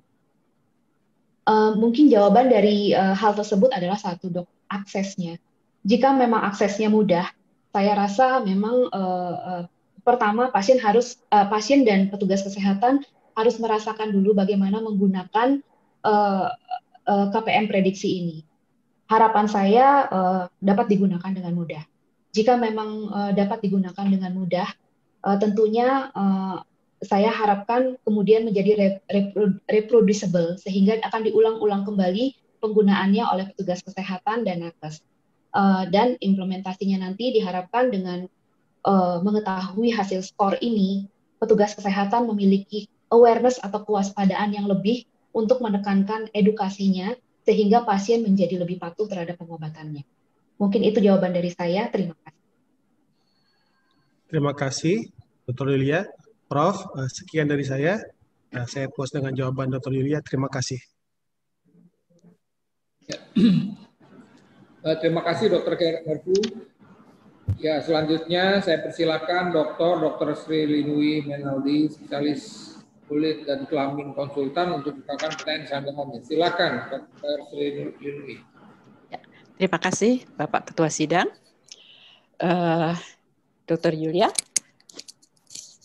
Mungkin jawaban dari hal tersebut adalah satu, Dok, aksesnya. Jika memang aksesnya mudah, saya rasa memang pertama pasien dan petugas kesehatan harus merasakan dulu bagaimana menggunakan KPM prediksi ini. Harapan saya dapat digunakan dengan mudah. Jika memang dapat digunakan dengan mudah, tentunya saya harapkan kemudian menjadi reproducible sehingga akan diulang-ulang kembali penggunaannya oleh petugas kesehatan dan nakes. Dan implementasinya nanti diharapkan dengan mengetahui hasil skor ini, petugas kesehatan memiliki awareness atau kewaspadaan yang lebih untuk menekankan edukasinya sehingga pasien menjadi lebih patuh terhadap pengobatannya. Mungkin itu jawaban dari saya. Terima kasih. Terima kasih, Dr. Yulia. Prof, sekian dari saya. Saya puas dengan jawaban Dr. Yulia. Terima kasih. Ya. Terima kasih Dr. Herfu. Ya, selanjutnya saya persilakan Dr. Sri Linui Menaldi, spesialis kulit dan kelamin konsultan untuk bukakan pertanyaan sanggahannya. Silakan Dr. Sri Linui. Ya, terima kasih Bapak Ketua Sidang. Dr. Yulia.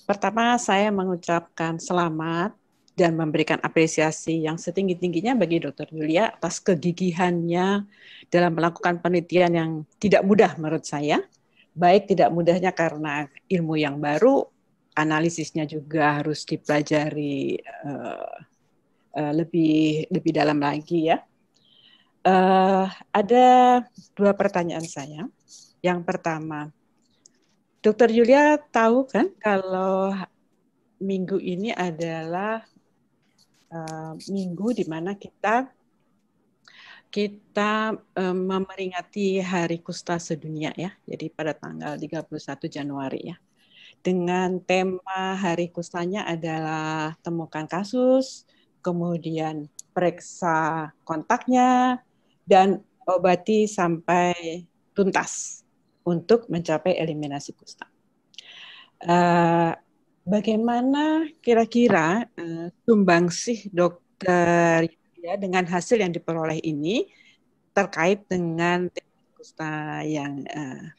Pertama, saya mengucapkan selamat dan memberikan apresiasi yang setinggi-tingginya bagi Dr. Yulia atas kegigihannya dalam melakukan penelitian yang tidak mudah menurut saya. Baik tidak mudahnya karena ilmu yang baru, analisisnya juga harus dipelajari lebih dalam lagi ya. Ada dua pertanyaan saya. Yang pertama, Dr. Yulia tahu kan kalau minggu ini adalah minggu di mana kita memperingati Hari Kusta Sedunia ya. Jadi pada tanggal 31 Januari ya. Dengan tema Hari Kustanya adalah temukan kasus, kemudian periksa kontaknya dan obati sampai tuntas untuk mencapai eliminasi kusta. Bagaimana kira-kira sumbangsih Dr. Yulia dengan hasil yang diperoleh ini terkait dengan kusta yang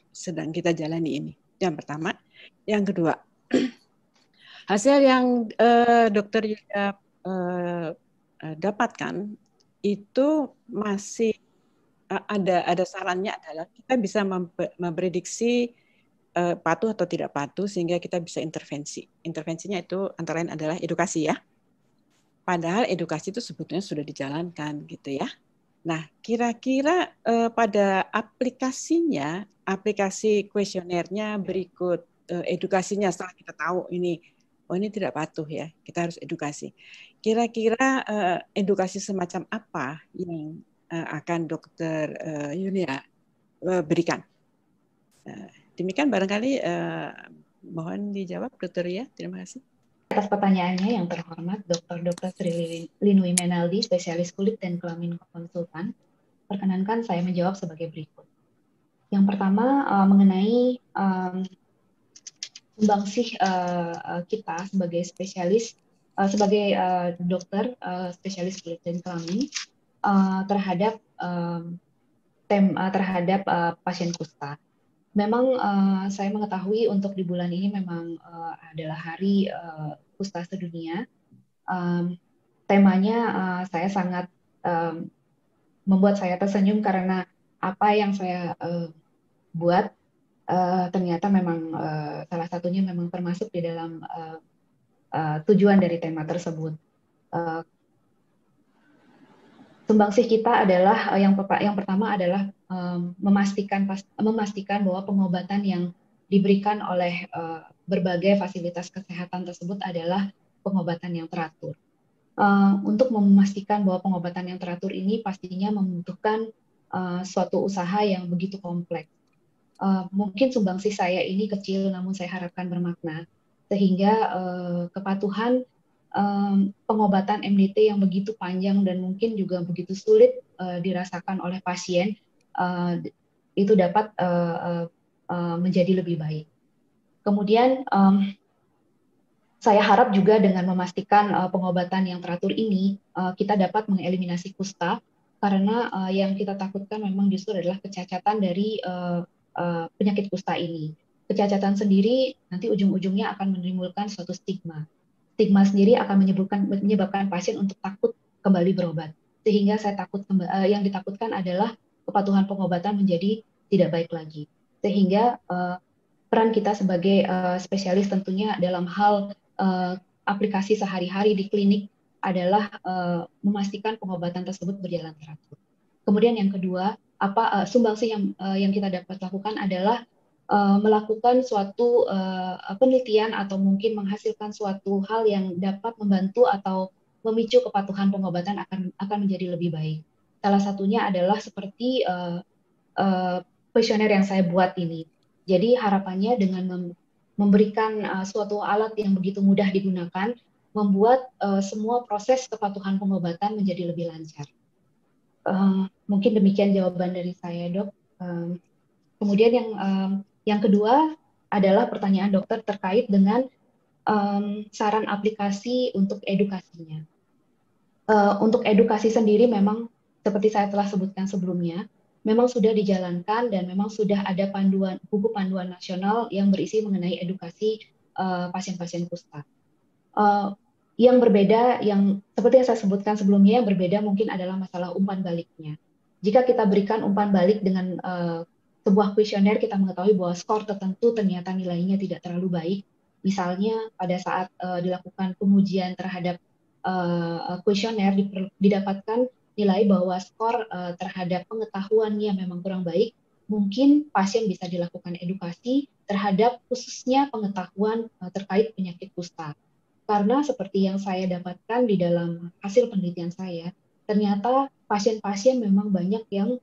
sedang kita jalani ini? Yang pertama. Yang kedua, hasil yang Dr. Yulia dapatkan itu masih ada sarannya adalah kita bisa memprediksi patuh atau tidak patuh sehingga kita bisa intervensi. Intervensinya itu antara lain adalah edukasi ya. Padahal edukasi itu sebetulnya sudah dijalankan gitu ya. Nah, kira-kira pada aplikasinya, aplikasi kuesionernya berikut edukasinya setelah kita tahu ini tidak patuh ya, kita harus edukasi. Kira-kira edukasi semacam apa yang akan Dr. Yulia berikan? Demikian barangkali mohon dijawab Dr. Yulia. Terima kasih. Atas pertanyaannya yang terhormat Dr. Sri Linui Menaldi, spesialis kulit dan kelamin konsultan, perkenankan saya menjawab sebagai berikut. Yang pertama mengenai sumbangsih kita sebagai spesialis, sebagai dokter spesialis kulit dan kelamin terhadap pasien kusta. Memang saya mengetahui untuk di bulan ini memang adalah Hari Kusta Sedunia. Temanya saya sangat membuat saya tersenyum karena apa yang saya buat ternyata memang salah satunya memang termasuk di dalam tujuan dari tema tersebut. Sumbangsih kita adalah yang pertama adalah memastikan bahwa pengobatan yang diberikan oleh berbagai fasilitas kesehatan tersebut adalah pengobatan yang teratur. Untuk memastikan bahwa pengobatan yang teratur ini pastinya membutuhkan suatu usaha yang begitu kompleks. Mungkin sumbangsih saya ini kecil, namun saya harapkan bermakna, sehingga kepatuhan pengobatan MDT yang begitu panjang dan mungkin juga begitu sulit dirasakan oleh pasien itu dapat menjadi lebih baik. Kemudian saya harap juga dengan memastikan pengobatan yang teratur ini kita dapat mengeliminasi kusta, karena yang kita takutkan memang justru adalah kecacatan dari penyakit kusta ini. Kecacatan sendiri nanti ujung-ujungnya akan menimbulkan suatu stigma. Stigma sendiri akan menyebabkan pasien untuk takut kembali berobat. Sehingga yang ditakutkan adalah kepatuhan pengobatan menjadi tidak baik lagi. Sehingga peran kita sebagai spesialis tentunya dalam hal aplikasi sehari-hari di klinik adalah memastikan pengobatan tersebut berjalan teratur. Kemudian yang kedua, sumbangsih yang kita dapat lakukan adalah melakukan suatu penelitian atau mungkin menghasilkan suatu hal yang dapat membantu atau memicu kepatuhan pengobatan akan menjadi lebih baik. Salah satunya adalah seperti kuesioner yang saya buat ini. Jadi harapannya dengan memberikan suatu alat yang begitu mudah digunakan, membuat semua proses kepatuhan pengobatan menjadi lebih lancar. Mungkin demikian jawaban dari saya, Dok. Kemudian yang kedua adalah pertanyaan dokter terkait dengan saran aplikasi untuk edukasinya. Untuk edukasi sendiri memang seperti saya telah sebutkan sebelumnya, memang sudah dijalankan dan memang sudah ada buku panduan nasional yang berisi mengenai edukasi pasien-pasien kusta. Yang berbeda, yang seperti yang saya sebutkan sebelumnya, yang berbeda mungkin adalah masalah umpan baliknya. Jika kita berikan umpan balik dengan sebuah kuesioner, kita mengetahui bahwa skor tertentu ternyata nilainya tidak terlalu baik. Misalnya pada saat dilakukan pengujian terhadap kuesioner didapatkan nilai bahwa skor terhadap pengetahuannya memang kurang baik. Mungkin pasien bisa dilakukan edukasi terhadap khususnya pengetahuan terkait penyakit kusta. Karena seperti yang saya dapatkan di dalam hasil penelitian saya, ternyata pasien-pasien memang banyak yang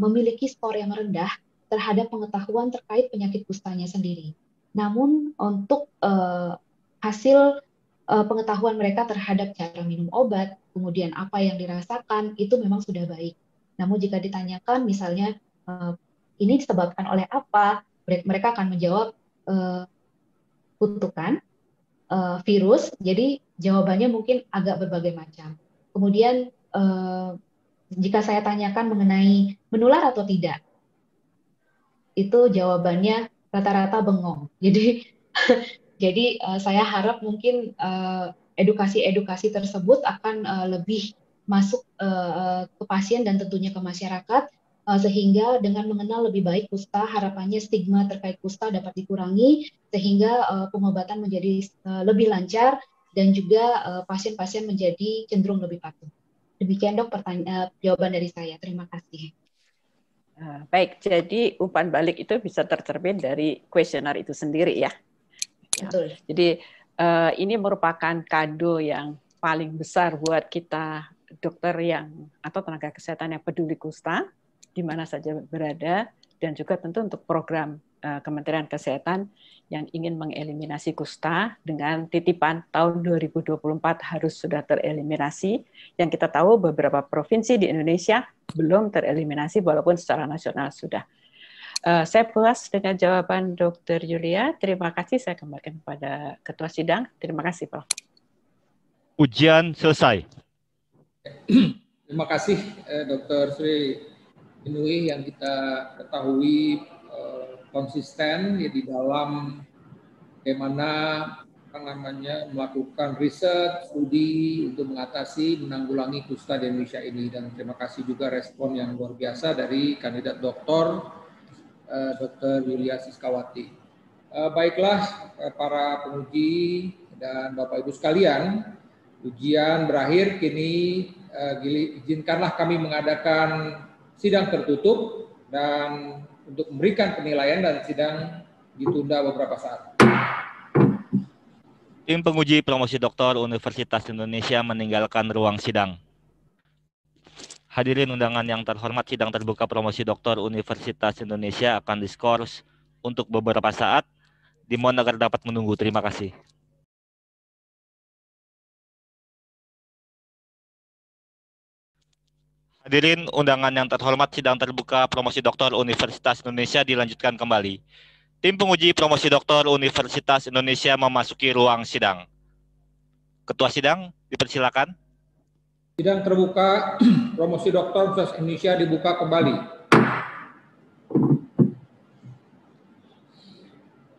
memiliki skor yang rendah terhadap pengetahuan terkait penyakit kustanya sendiri. Namun untuk hasil pengetahuan mereka terhadap cara minum obat, kemudian apa yang dirasakan, itu memang sudah baik. Namun jika ditanyakan misalnya ini disebabkan oleh apa, mereka akan menjawab kutukan, virus, jadi jawabannya mungkin agak berbagai macam. Kemudian jika saya tanyakan mengenai menular atau tidak, itu jawabannya rata-rata bengong. Jadi saya harap mungkin edukasi-edukasi tersebut akan lebih masuk ke pasien dan tentunya ke masyarakat, sehingga dengan mengenal lebih baik kusta, harapannya stigma terkait kusta dapat dikurangi, sehingga pengobatan menjadi lebih lancar dan juga pasien-pasien menjadi cenderung lebih patuh. Demikian Dok jawaban dari saya. Terima kasih. Baik, jadi umpan balik itu bisa tercermin dari kuesioner itu sendiri ya. Betul. Jadi ini merupakan kado yang paling besar buat kita dokter atau tenaga kesehatan yang peduli kusta, di mana saja berada, dan juga tentu untuk program Kementerian Kesehatan yang ingin mengeliminasi kusta dengan titipan tahun 2024 harus sudah tereliminasi. Yang kita tahu beberapa provinsi di Indonesia belum tereliminasi walaupun secara nasional sudah. Saya puas dengan jawaban Dr. Yulia. Terima kasih. Saya kembalikan kepada Ketua Sidang. Terima kasih, Prof. Ujian selesai. Terima kasih, Dr. Sri Inui, yang kita ketahui konsisten ya di dalam bagaimana melakukan riset, studi untuk menanggulangi kusta di Indonesia ini. Dan terima kasih juga respon yang luar biasa dari kandidat doktor Dr. Yulia Siskawati. Baiklah para penguji dan Bapak Ibu sekalian, ujian berakhir. Kini izinkanlah kami mengadakan sidang tertutup dan untuk memberikan penilaian dan sidang ditunda beberapa saat. Tim penguji promosi doktor Universitas Indonesia meninggalkan ruang sidang. Hadirin undangan yang terhormat, sidang terbuka promosi doktor Universitas Indonesia akan diskors untuk beberapa saat. Dimohon agar dapat menunggu. Terima kasih. Hadirin undangan yang terhormat, sidang terbuka promosi doktor Universitas Indonesia dilanjutkan kembali. Tim penguji promosi doktor Universitas Indonesia memasuki ruang sidang. Ketua sidang, dipersilakan. Sidang terbuka promosi doktor Universitas Indonesia dibuka kembali.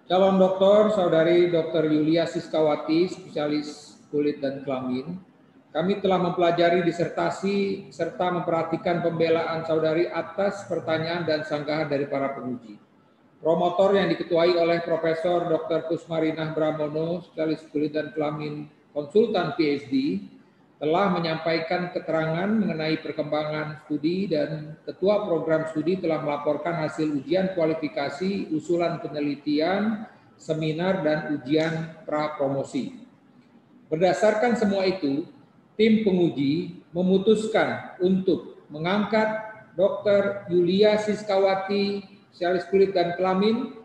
Calon doktor Saudari Dr. Yulia Siskawati, spesialis kulit dan kelamin. Kami telah mempelajari disertasi serta memperhatikan pembelaan saudari atas pertanyaan dan sanggahan dari para penguji. Promotor yang diketuai oleh Profesor Dr. Kusmarinah Bramono, spesialis kulit dan kelamin, konsultan PhD, telah menyampaikan keterangan mengenai perkembangan studi dan Ketua Program Studi telah melaporkan hasil ujian kualifikasi, usulan penelitian, seminar, dan ujian pra-promosi. Berdasarkan semua itu, tim penguji memutuskan untuk mengangkat Dr. Yulia Siskawati, spesialis kulit dan kelamin,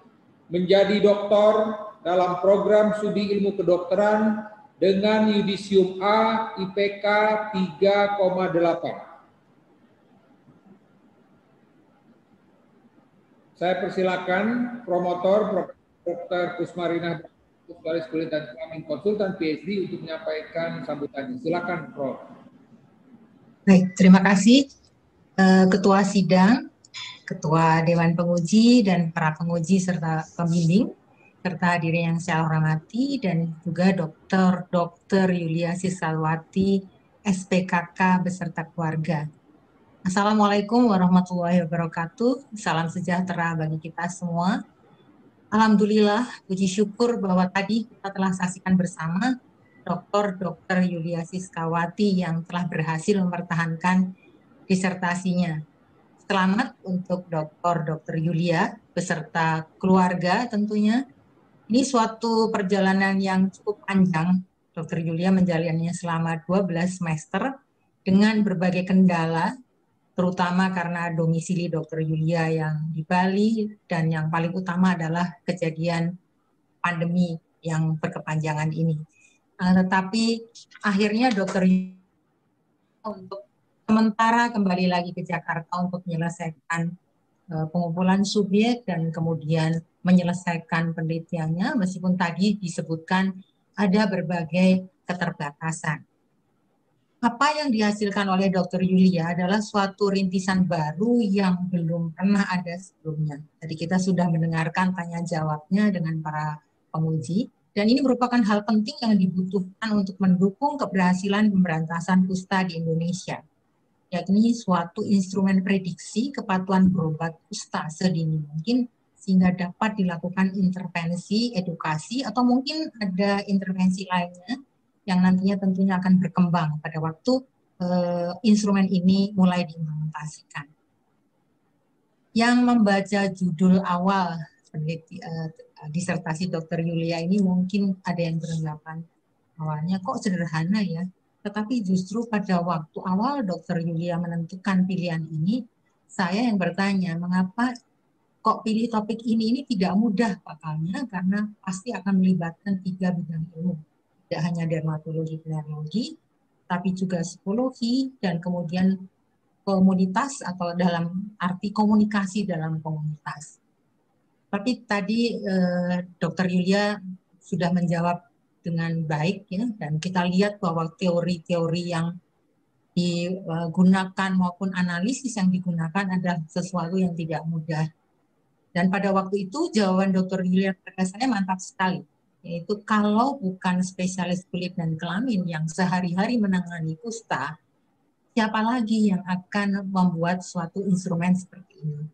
menjadi doktor dalam program studi ilmu kedokteran dengan yudisium A IPK 3,8. Saya persilakan promotor Dr. Kusmarinah, spesialis kulit dan kelamin, konsultan PhD, untuk menyampaikan sambutannya. Silakan, Prof. Baik, terima kasih Ketua Sidang, Ketua Dewan Penguji, dan para penguji serta pembimbing, serta hadirin yang saya hormati, dan juga Dr. Yulia Siskawati, SPKK, beserta keluarga. Assalamualaikum warahmatullahi wabarakatuh. Salam sejahtera bagi kita semua. Alhamdulillah, puji syukur bahwa tadi kita telah saksikan bersama Dr. Yulia Siskawati yang telah berhasil mempertahankan disertasinya. Selamat untuk Dr. Yulia beserta keluarga tentunya. Ini suatu perjalanan yang cukup panjang. Dr. Yulia menjalannya selama 12 semester dengan berbagai kendala, terutama karena domisili Dr. Yulia yang di Bali, dan yang paling utama adalah kejadian pandemi yang berkepanjangan ini. Tetapi akhirnya Dr. Yulia untuk sementara kembali lagi ke Jakarta untuk menyelesaikan pengumpulan subjek dan kemudian menyelesaikan penelitiannya, meskipun tadi disebutkan ada berbagai keterbatasan. Apa yang dihasilkan oleh Dr. Yulia adalah suatu rintisan baru yang belum pernah ada sebelumnya. Jadi kita sudah mendengarkan tanya jawabnya dengan para penguji, dan ini merupakan hal penting yang dibutuhkan untuk mendukung keberhasilan pemberantasan kusta di Indonesia, yakni suatu instrumen prediksi kepatuhan berobat kusta sedini mungkin sehingga dapat dilakukan intervensi, edukasi, atau mungkin ada intervensi lainnya yang nantinya tentunya akan berkembang pada waktu instrumen ini mulai diimplementasikan. Yang membaca judul awal disertasi Dr. Yulia ini mungkin ada yang beranggapan awalnya kok sederhana ya, tetapi justru pada waktu awal Dr. Yulia menentukan pilihan ini, saya yang bertanya mengapa kok pilih topik ini tidak mudah pakalnya, karena pasti akan melibatkan 3 bidang ilmu. Tidak hanya dermatologi, venerologi, tapi juga psikologi, dan kemudian komunitas atau dalam arti komunikasi dalam komunitas. Tapi tadi Dr. Yulia sudah menjawab dengan baik ya, dan kita lihat bahwa teori-teori yang digunakan maupun analisis yang digunakan adalah sesuatu yang tidak mudah. Dan pada waktu itu jawaban Dr. Yulia pada saya mantap sekali, yaitu kalau bukan spesialis kulit dan kelamin yang sehari-hari menangani kusta, siapa lagi yang akan membuat suatu instrumen seperti ini.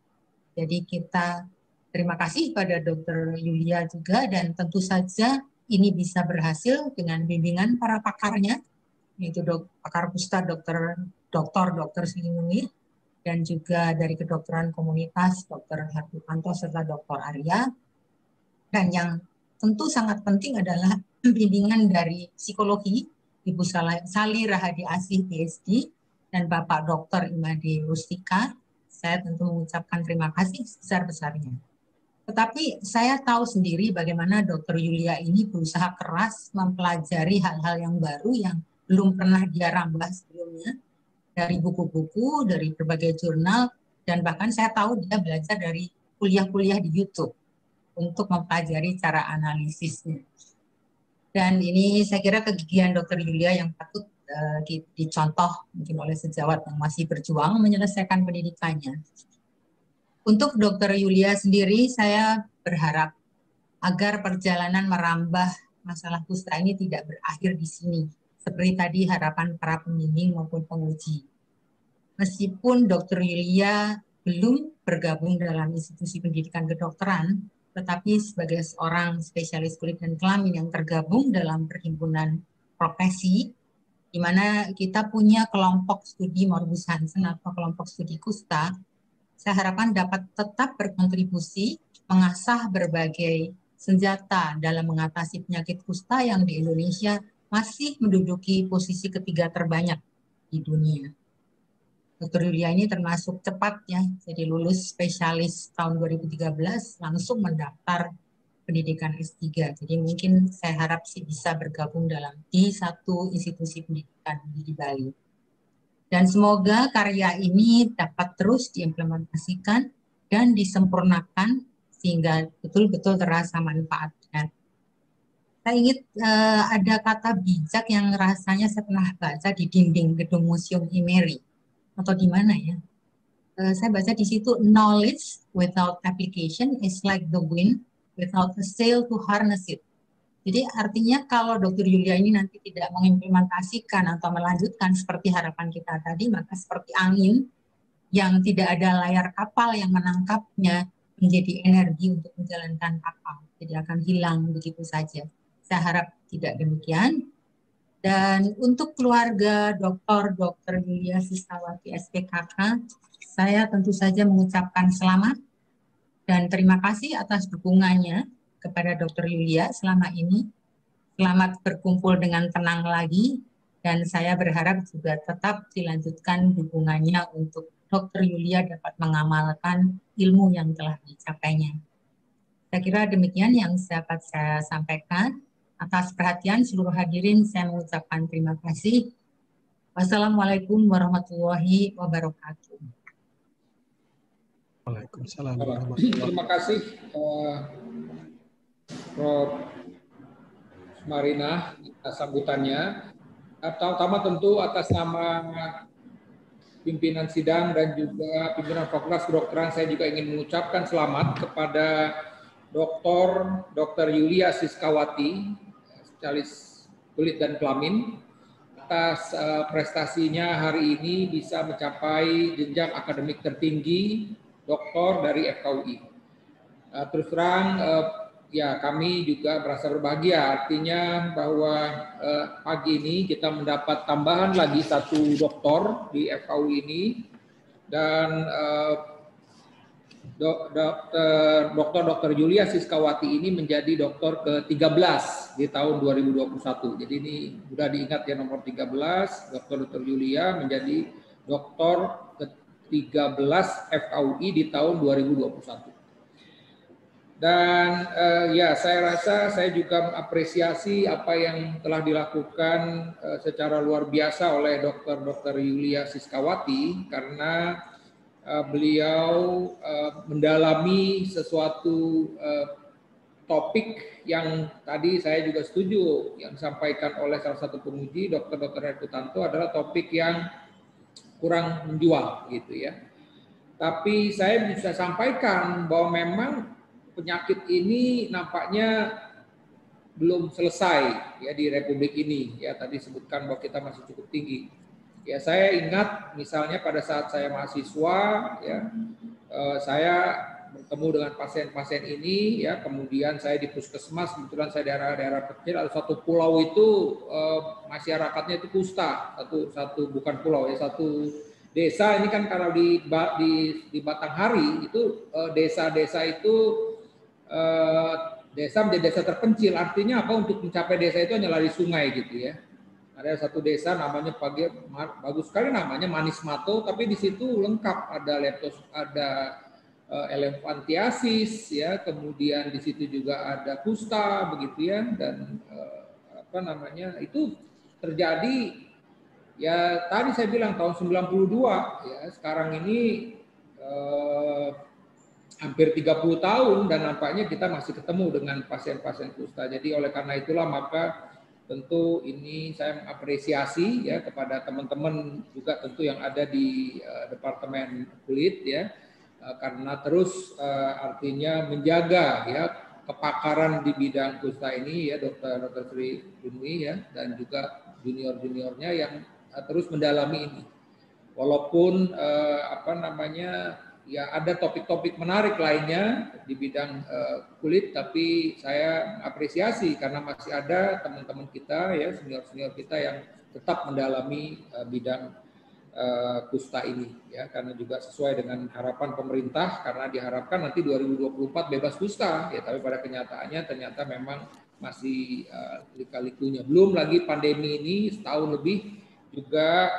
Jadi kita terima kasih pada Dr. Yulia juga, dan tentu saja ini bisa berhasil dengan bimbingan para pakarnya, yaitu pakar kusta Dr. Sri Mulyani, dan juga dari kedokteran komunitas Dr. Hardipanto serta Dr. Arya. Dan yang tentu sangat penting adalah bimbingan dari psikologi Ibu Sali Rahadi Asih PhD dan Bapak Dr. Imade Rustika. Saya tentu mengucapkan terima kasih sebesar-besarnya. Tetapi saya tahu sendiri bagaimana Dr. Yulia ini berusaha keras mempelajari hal-hal yang baru yang belum pernah dia rambah sebelumnya, dari buku-buku, dari berbagai jurnal, dan bahkan saya tahu dia belajar dari kuliah-kuliah di YouTube untuk mempelajari cara analisisnya. Dan ini saya kira kegigihan Dr. Yulia yang patut dicontoh mungkin oleh sejawat yang masih berjuang menyelesaikan pendidikannya. Untuk Dr. Yulia sendiri, saya berharap agar perjalanan merambah masalah kusta ini tidak berakhir di sini, seperti tadi harapan para pembimbing maupun penguji. Meskipun Dr. Yulia belum bergabung dalam institusi pendidikan kedokteran, tetapi sebagai seorang spesialis kulit dan kelamin yang tergabung dalam perhimpunan profesi, di mana kita punya kelompok studi Morbus Hansen atau kelompok studi kusta, saya harapkan dapat tetap berkontribusi mengasah berbagai senjata dalam mengatasi penyakit kusta yang di Indonesia masih menduduki posisi ketiga terbanyak di dunia. Dr. Yulia ini termasuk cepat ya, jadi lulus spesialis tahun 2013 langsung mendaftar pendidikan S3. Jadi mungkin saya harap sih bisa bergabung di satu institusi pendidikan di Bali. Dan semoga karya ini dapat terus diimplementasikan dan disempurnakan sehingga betul-betul terasa manfaatnya. Saya ingat ada kata bijak yang rasanya saya pernah baca di dinding gedung Museum Imeri atau di mana ya. Saya baca di situ, knowledge without application is like the wind without a sail to harness it. Jadi artinya kalau Dr. Yulia ini nanti tidak mengimplementasikan atau melanjutkan seperti harapan kita tadi, maka seperti angin yang tidak ada layar kapal yang menangkapnya menjadi energi untuk menjalankan kapal. Jadi akan hilang begitu saja. Saya harap tidak demikian. Dan untuk keluarga Dr. Yulia Siskawati SPKK, saya tentu saja mengucapkan selamat dan terima kasih atas dukungannya kepada Dr. Yulia selama ini. Selamat berkumpul dengan tenang lagi, dan saya berharap juga tetap dilanjutkan dukungannya untuk Dr. Yulia dapat mengamalkan ilmu yang telah dicapainya. Saya kira demikian yang dapat saya sampaikan. Atas perhatian seluruh hadirin, saya mengucapkan terima kasih. Wassalamualaikum warahmatullahi wabarakatuh. Waalaikumsalam. Terima kasih Prof. Marina atas sambutannya. Pertama tentu atas nama pimpinan sidang dan juga pimpinan Fakultas Kedokteran, saya juga ingin mengucapkan selamat kepada Dr. Yulia Siskawati, spesialis kulit dan kelamin, atas prestasinya hari ini bisa mencapai jenjang akademik tertinggi doktor dari FKUI. Terus terang, ya kami juga merasa berbahagia, artinya bahwa pagi ini kita mendapat tambahan lagi satu doktor di FKUI ini, dan Dr. Yulia Siskawati ini menjadi doktor ke-13 di tahun 2021. Jadi ini sudah diingat ya, nomor 13, Dr. Yulia menjadi doktor ke-13 FKUI di tahun 2021. Dan ya saya rasa saya juga mengapresiasi apa yang telah dilakukan secara luar biasa oleh Dr. Yulia Siskawati, karena beliau mendalami sesuatu topik yang tadi saya juga setuju yang disampaikan oleh salah satu penguji, Dr. Hardipanto, adalah topik yang kurang menjual gitu ya. Tapi saya bisa sampaikan bahwa memang penyakit ini nampaknya belum selesai ya di Republik ini. Ya tadi sebutkan bahwa kita masih cukup tinggi. Ya saya ingat misalnya pada saat saya mahasiswa, ya saya bertemu dengan pasien-pasien ini, ya kemudian saya di puskesmas, kebetulan saya daerah-daerah kecil, ada satu pulau itu masyarakatnya itu kusta, satu bukan pulau ya, satu desa ini kan kalau di Batanghari itu desa-desa itu desa menjadi desa terpencil, artinya apa, untuk mencapai desa itu hanya lari sungai gitu ya. Ada satu desa namanya bagus sekali namanya Manis Mato, tapi di situ lengkap ada elephantiasis ya, kemudian di situ juga ada kusta begitu ya, dan apa namanya itu terjadi ya tadi saya bilang tahun 92 ya, sekarang ini hampir 30 tahun dan nampaknya kita masih ketemu dengan pasien-pasien kusta. Jadi oleh karena itulah maka tentu ini saya mengapresiasi ya kepada teman-teman juga tentu yang ada di Departemen Kulit ya, karena terus artinya menjaga ya kepakaran di bidang kusta ini ya, Dr. Sri Dunwi ya, dan juga junior-juniornya yang terus mendalami ini. Walaupun apa namanya ya ada topik-topik menarik lainnya di bidang kulit, tapi saya apresiasi karena masih ada teman-teman kita ya, senior-senior kita yang tetap mendalami bidang kusta ini ya, karena juga sesuai dengan harapan pemerintah, karena diharapkan nanti 2024 bebas kusta ya, tapi pada kenyataannya ternyata memang masih lika-likunya. Belum lagi pandemi ini setahun lebih juga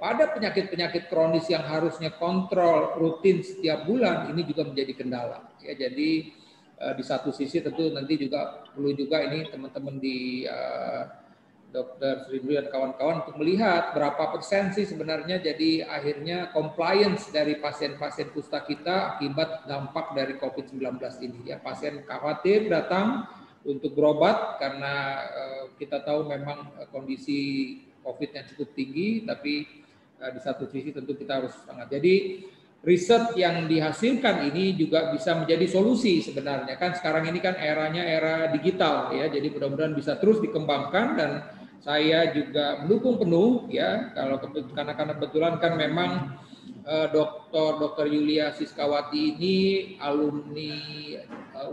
pada penyakit-penyakit kronis yang harusnya kontrol rutin setiap bulan ini juga menjadi kendala ya. Jadi di satu sisi tentu nanti juga perlu juga ini teman-teman di Dr. Sri dan kawan-kawan untuk melihat berapa persen sih sebenarnya jadi akhirnya compliance dari pasien-pasien kusta kita akibat dampak dari COVID-19 ini ya. Pasien khawatir datang untuk berobat karena kita tahu memang kondisi COVID yang cukup tinggi, tapi di satu sisi tentu kita harus sangat. Jadi riset yang dihasilkan ini juga bisa menjadi solusi sebenarnya, kan sekarang ini kan eranya era digital ya, jadi mudah-mudahan bisa terus dikembangkan, dan saya juga mendukung penuh ya kalau karena kebetulan kan memang Dr. Yulia Siskawati ini alumni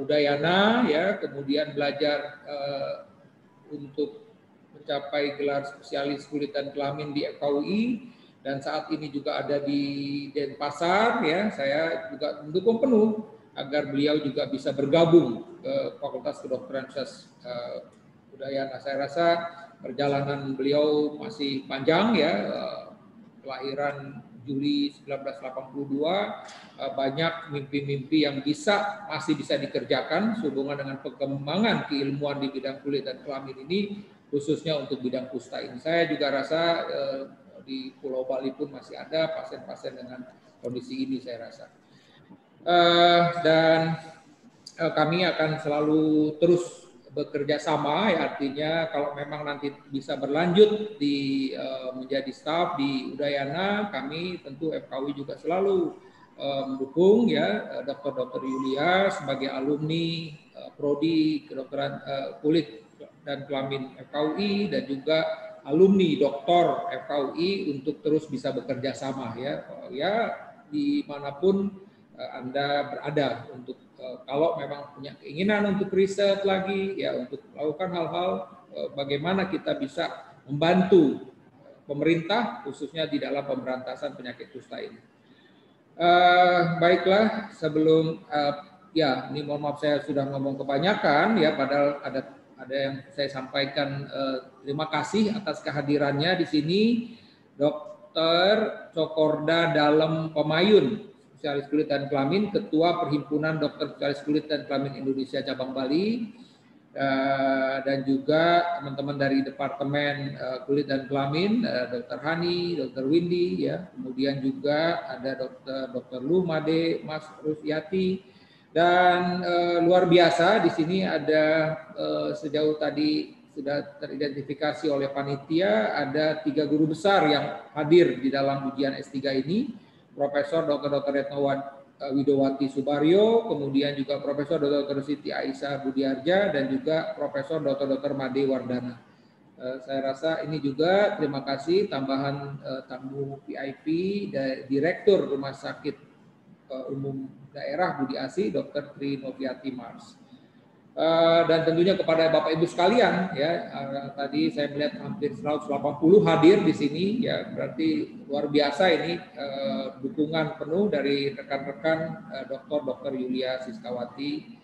Udayana ya, kemudian belajar untuk mencapai gelar spesialis kulit dan kelamin di FKUI, dan saat ini juga ada di Denpasar ya. Saya juga mendukung penuh agar beliau juga bisa bergabung ke Fakultas Kedokteran Udayana. Saya rasa perjalanan beliau masih panjang ya, kelahiran Juli 1982, banyak mimpi-mimpi yang masih bisa dikerjakan sehubungan dengan pengembangan keilmuan di bidang kulit dan kelamin ini, khususnya untuk bidang kusta ini. Saya juga rasa di Pulau Bali pun masih ada pasien-pasien dengan kondisi ini saya rasa. Dan kami akan selalu terus bekerja sama ya, artinya kalau memang nanti bisa berlanjut menjadi staf di Udayana, kami tentu FKUI juga selalu mendukung ya Dr. Yulia sebagai alumni prodi kedokteran kulit dan kelamin FKUI, dan juga alumni doktor FKUI untuk terus bisa bekerja sama ya dimanapun Anda berada, untuk kalau memang punya keinginan untuk riset lagi ya, untuk melakukan hal-hal bagaimana kita bisa membantu pemerintah khususnya di dalam pemberantasan penyakit kusta ini. Baiklah, sebelum ya ini mohon maaf saya sudah ngomong kebanyakan ya, padahal ada yang saya sampaikan. Terima kasih atas kehadirannya di sini Dr. Cokorda Dalem Pemayun, spesialis kulit dan kelamin, Ketua Perhimpunan Dokter Spesialis Kulit dan Kelamin Indonesia Cabang Bali, dan juga teman-teman dari Departemen Kulit dan Kelamin, Dr. Hani, Dr. Windy, ya, kemudian juga ada Dr. Lumade, Mas Rufiati, dan luar biasa di sini ada sejauh tadi sudah teridentifikasi oleh panitia, ada 3 guru besar yang hadir di dalam ujian S3 ini, Profesor Dr. Retno Widowati Subaryo, kemudian juga Profesor Dr. Siti Aisyah Budiarja, dan juga Profesor Dr. Made Wardana. Saya rasa ini juga terima kasih tambahan tamu VIP dari Direktur Rumah Sakit Umum Daerah Budi Asi, Dr. Tri Noviati Mars. Dan tentunya kepada Bapak Ibu sekalian ya, tadi saya melihat hampir 180 hadir di sini ya, berarti luar biasa ini dukungan penuh dari rekan-rekan Dr. Yulia Siskawati,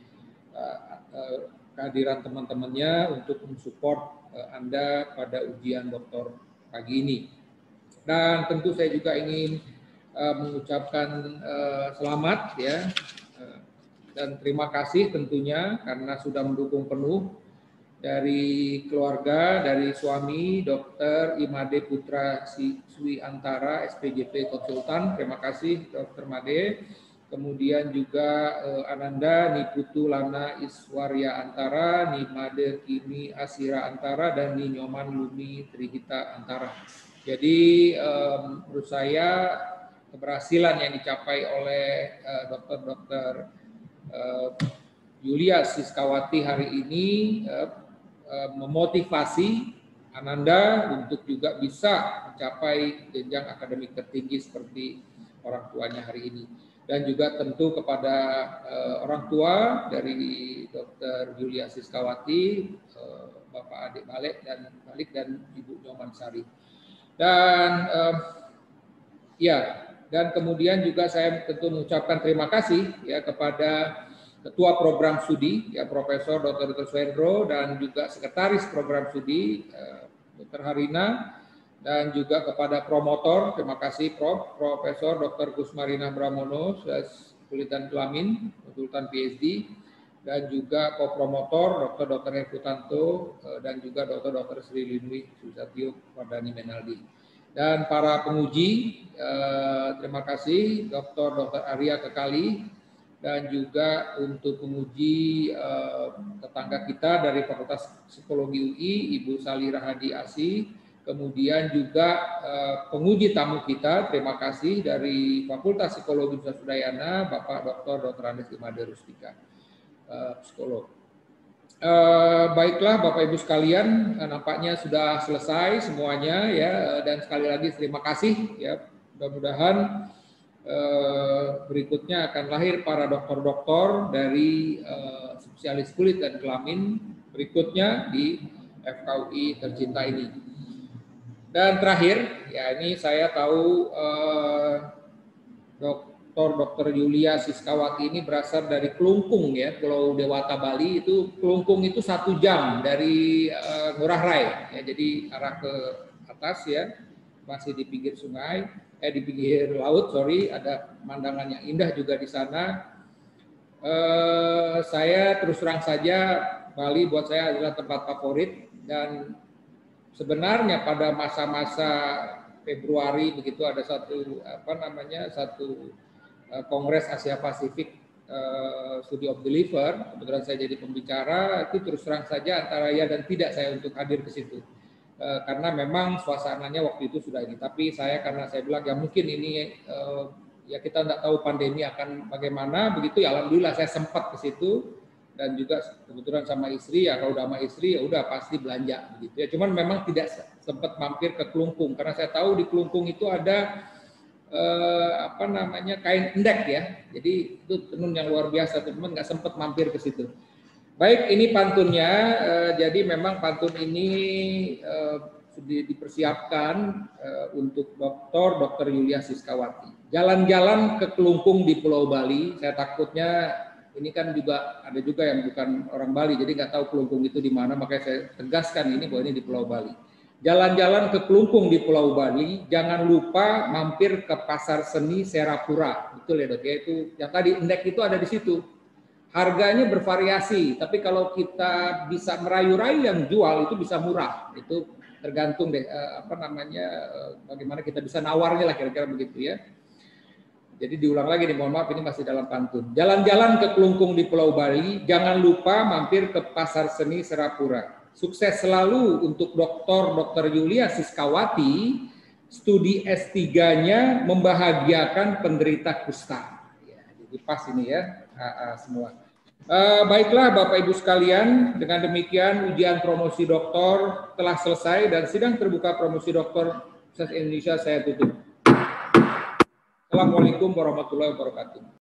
kehadiran teman-temannya untuk mensupport Anda pada ujian doktor pagi ini. Dan tentu saya juga ingin mengucapkan selamat ya, dan terima kasih tentunya karena sudah mendukung penuh dari keluarga, dari suami Dr. Imade Putra Swi Antara, SPJP Konsultan. Terima kasih Dr. Made. Kemudian juga Ananda Niputu Lana Iswarya Antara, Nimade Kimi Asira Antara, dan Ninyoman Lumi Trihita Antara. Jadi menurut saya keberhasilan yang dicapai oleh dokter Yulia Siskawati hari ini memotivasi Ananda untuk juga bisa mencapai jenjang akademik tertinggi seperti orang tuanya hari ini. Dan juga tentu kepada orang tua dari Dr. Yulia Siskawati, Bapak Adik Balik dan Ibu Nyoman Sari. Dan dan kemudian juga saya tentu mengucapkan terima kasih ya kepada Ketua Program Studi ya Profesor Dr. Swendro, dan juga Sekretaris Program Studi Dr. Harina, dan juga kepada promotor, terima kasih Profesor Dr. Kusmarina Bramono, Konsultan Kelamin, Konsultan PhD, dan juga co-promotor Dr. Herputanto dan juga Dr. Sri Lindwi Susatyo Wardani Menaldi. Dan para penguji, terima kasih Dr. Arya Kekali, dan juga untuk penguji tetangga kita dari Fakultas Psikologi UI, Ibu Sali Rahadi Asi, kemudian juga penguji tamu kita, terima kasih dari Fakultas Psikologi Universitas Udayana, Bapak Dr. Andes Imade Rustika, psikolog. Baiklah Bapak Ibu sekalian, nampaknya sudah selesai semuanya ya, dan sekali lagi terima kasih ya. Mudah-mudahan berikutnya akan lahir para dokter-dokter dari spesialis kulit dan kelamin berikutnya di FKUI tercinta ini. Dan terakhir, ya ini saya tahu Dr. Yulia Siskawati ini berasal dari Kelungkung ya, Pulau Dewata Bali. Itu Kelungkung itu 1 jam dari Ngurah Rai ya, jadi arah ke atas ya, masih di pinggir sungai, di pinggir laut, ada pemandangan yang indah juga di sana. Saya terus terang saja, Bali buat saya adalah tempat favorit, dan sebenarnya pada masa-masa Februari begitu ada satu Kongres Asia Pasifik Study of the Liver, kebetulan saya jadi pembicara, itu terus terang saja antara ya dan tidak saya untuk hadir ke situ. Karena memang suasananya waktu itu sudah ini, tapi karena saya bilang ya mungkin ini ya kita tidak tahu pandemi akan bagaimana begitu ya, alhamdulillah saya sempat ke situ, dan juga kebetulan sama istri ya, kalau udah sama istri ya udah pasti belanja begitu ya. Cuman memang tidak sempat mampir ke Kelungkung karena saya tahu di Kelungkung itu ada kain endek ya. Jadi itu tenun yang luar biasa, teman-teman nggak sempat mampir ke situ. Baik, ini pantunnya. Jadi memang pantun ini sudah dipersiapkan untuk Dr. Yulia Siskawati. Jalan-jalan ke Kelungkung di Pulau Bali. Saya takutnya ini kan juga ada juga yang bukan orang Bali, jadi nggak tahu Kelungkung itu di mana, makanya saya tegaskan ini bahwa ini di Pulau Bali. Jalan-jalan ke Kelungkung di Pulau Bali, jangan lupa mampir ke Pasar Seni Serapura. Betul ya Dok ya, itu yang tadi endek itu ada di situ. Harganya bervariasi, tapi kalau kita bisa merayu-rayu yang jual itu bisa murah. Itu tergantung deh bagaimana kita bisa nawarnya lah kira-kira begitu ya. Jadi diulang lagi nih, mohon maaf ini masih dalam pantun. Jalan-jalan ke Kelungkung di Pulau Bali, jangan lupa mampir ke Pasar Seni Serapura. Sukses selalu untuk Dr. Yulia Siskawati, studi S3-nya membahagiakan penderita kusta. Ya, jadi pas ini ya semua. Baiklah Bapak Ibu sekalian, dengan demikian ujian promosi doktor telah selesai dan sidang terbuka promosi doktor Universitas Indonesia saya tutup. Assalamualaikum warahmatullahi wabarakatuh.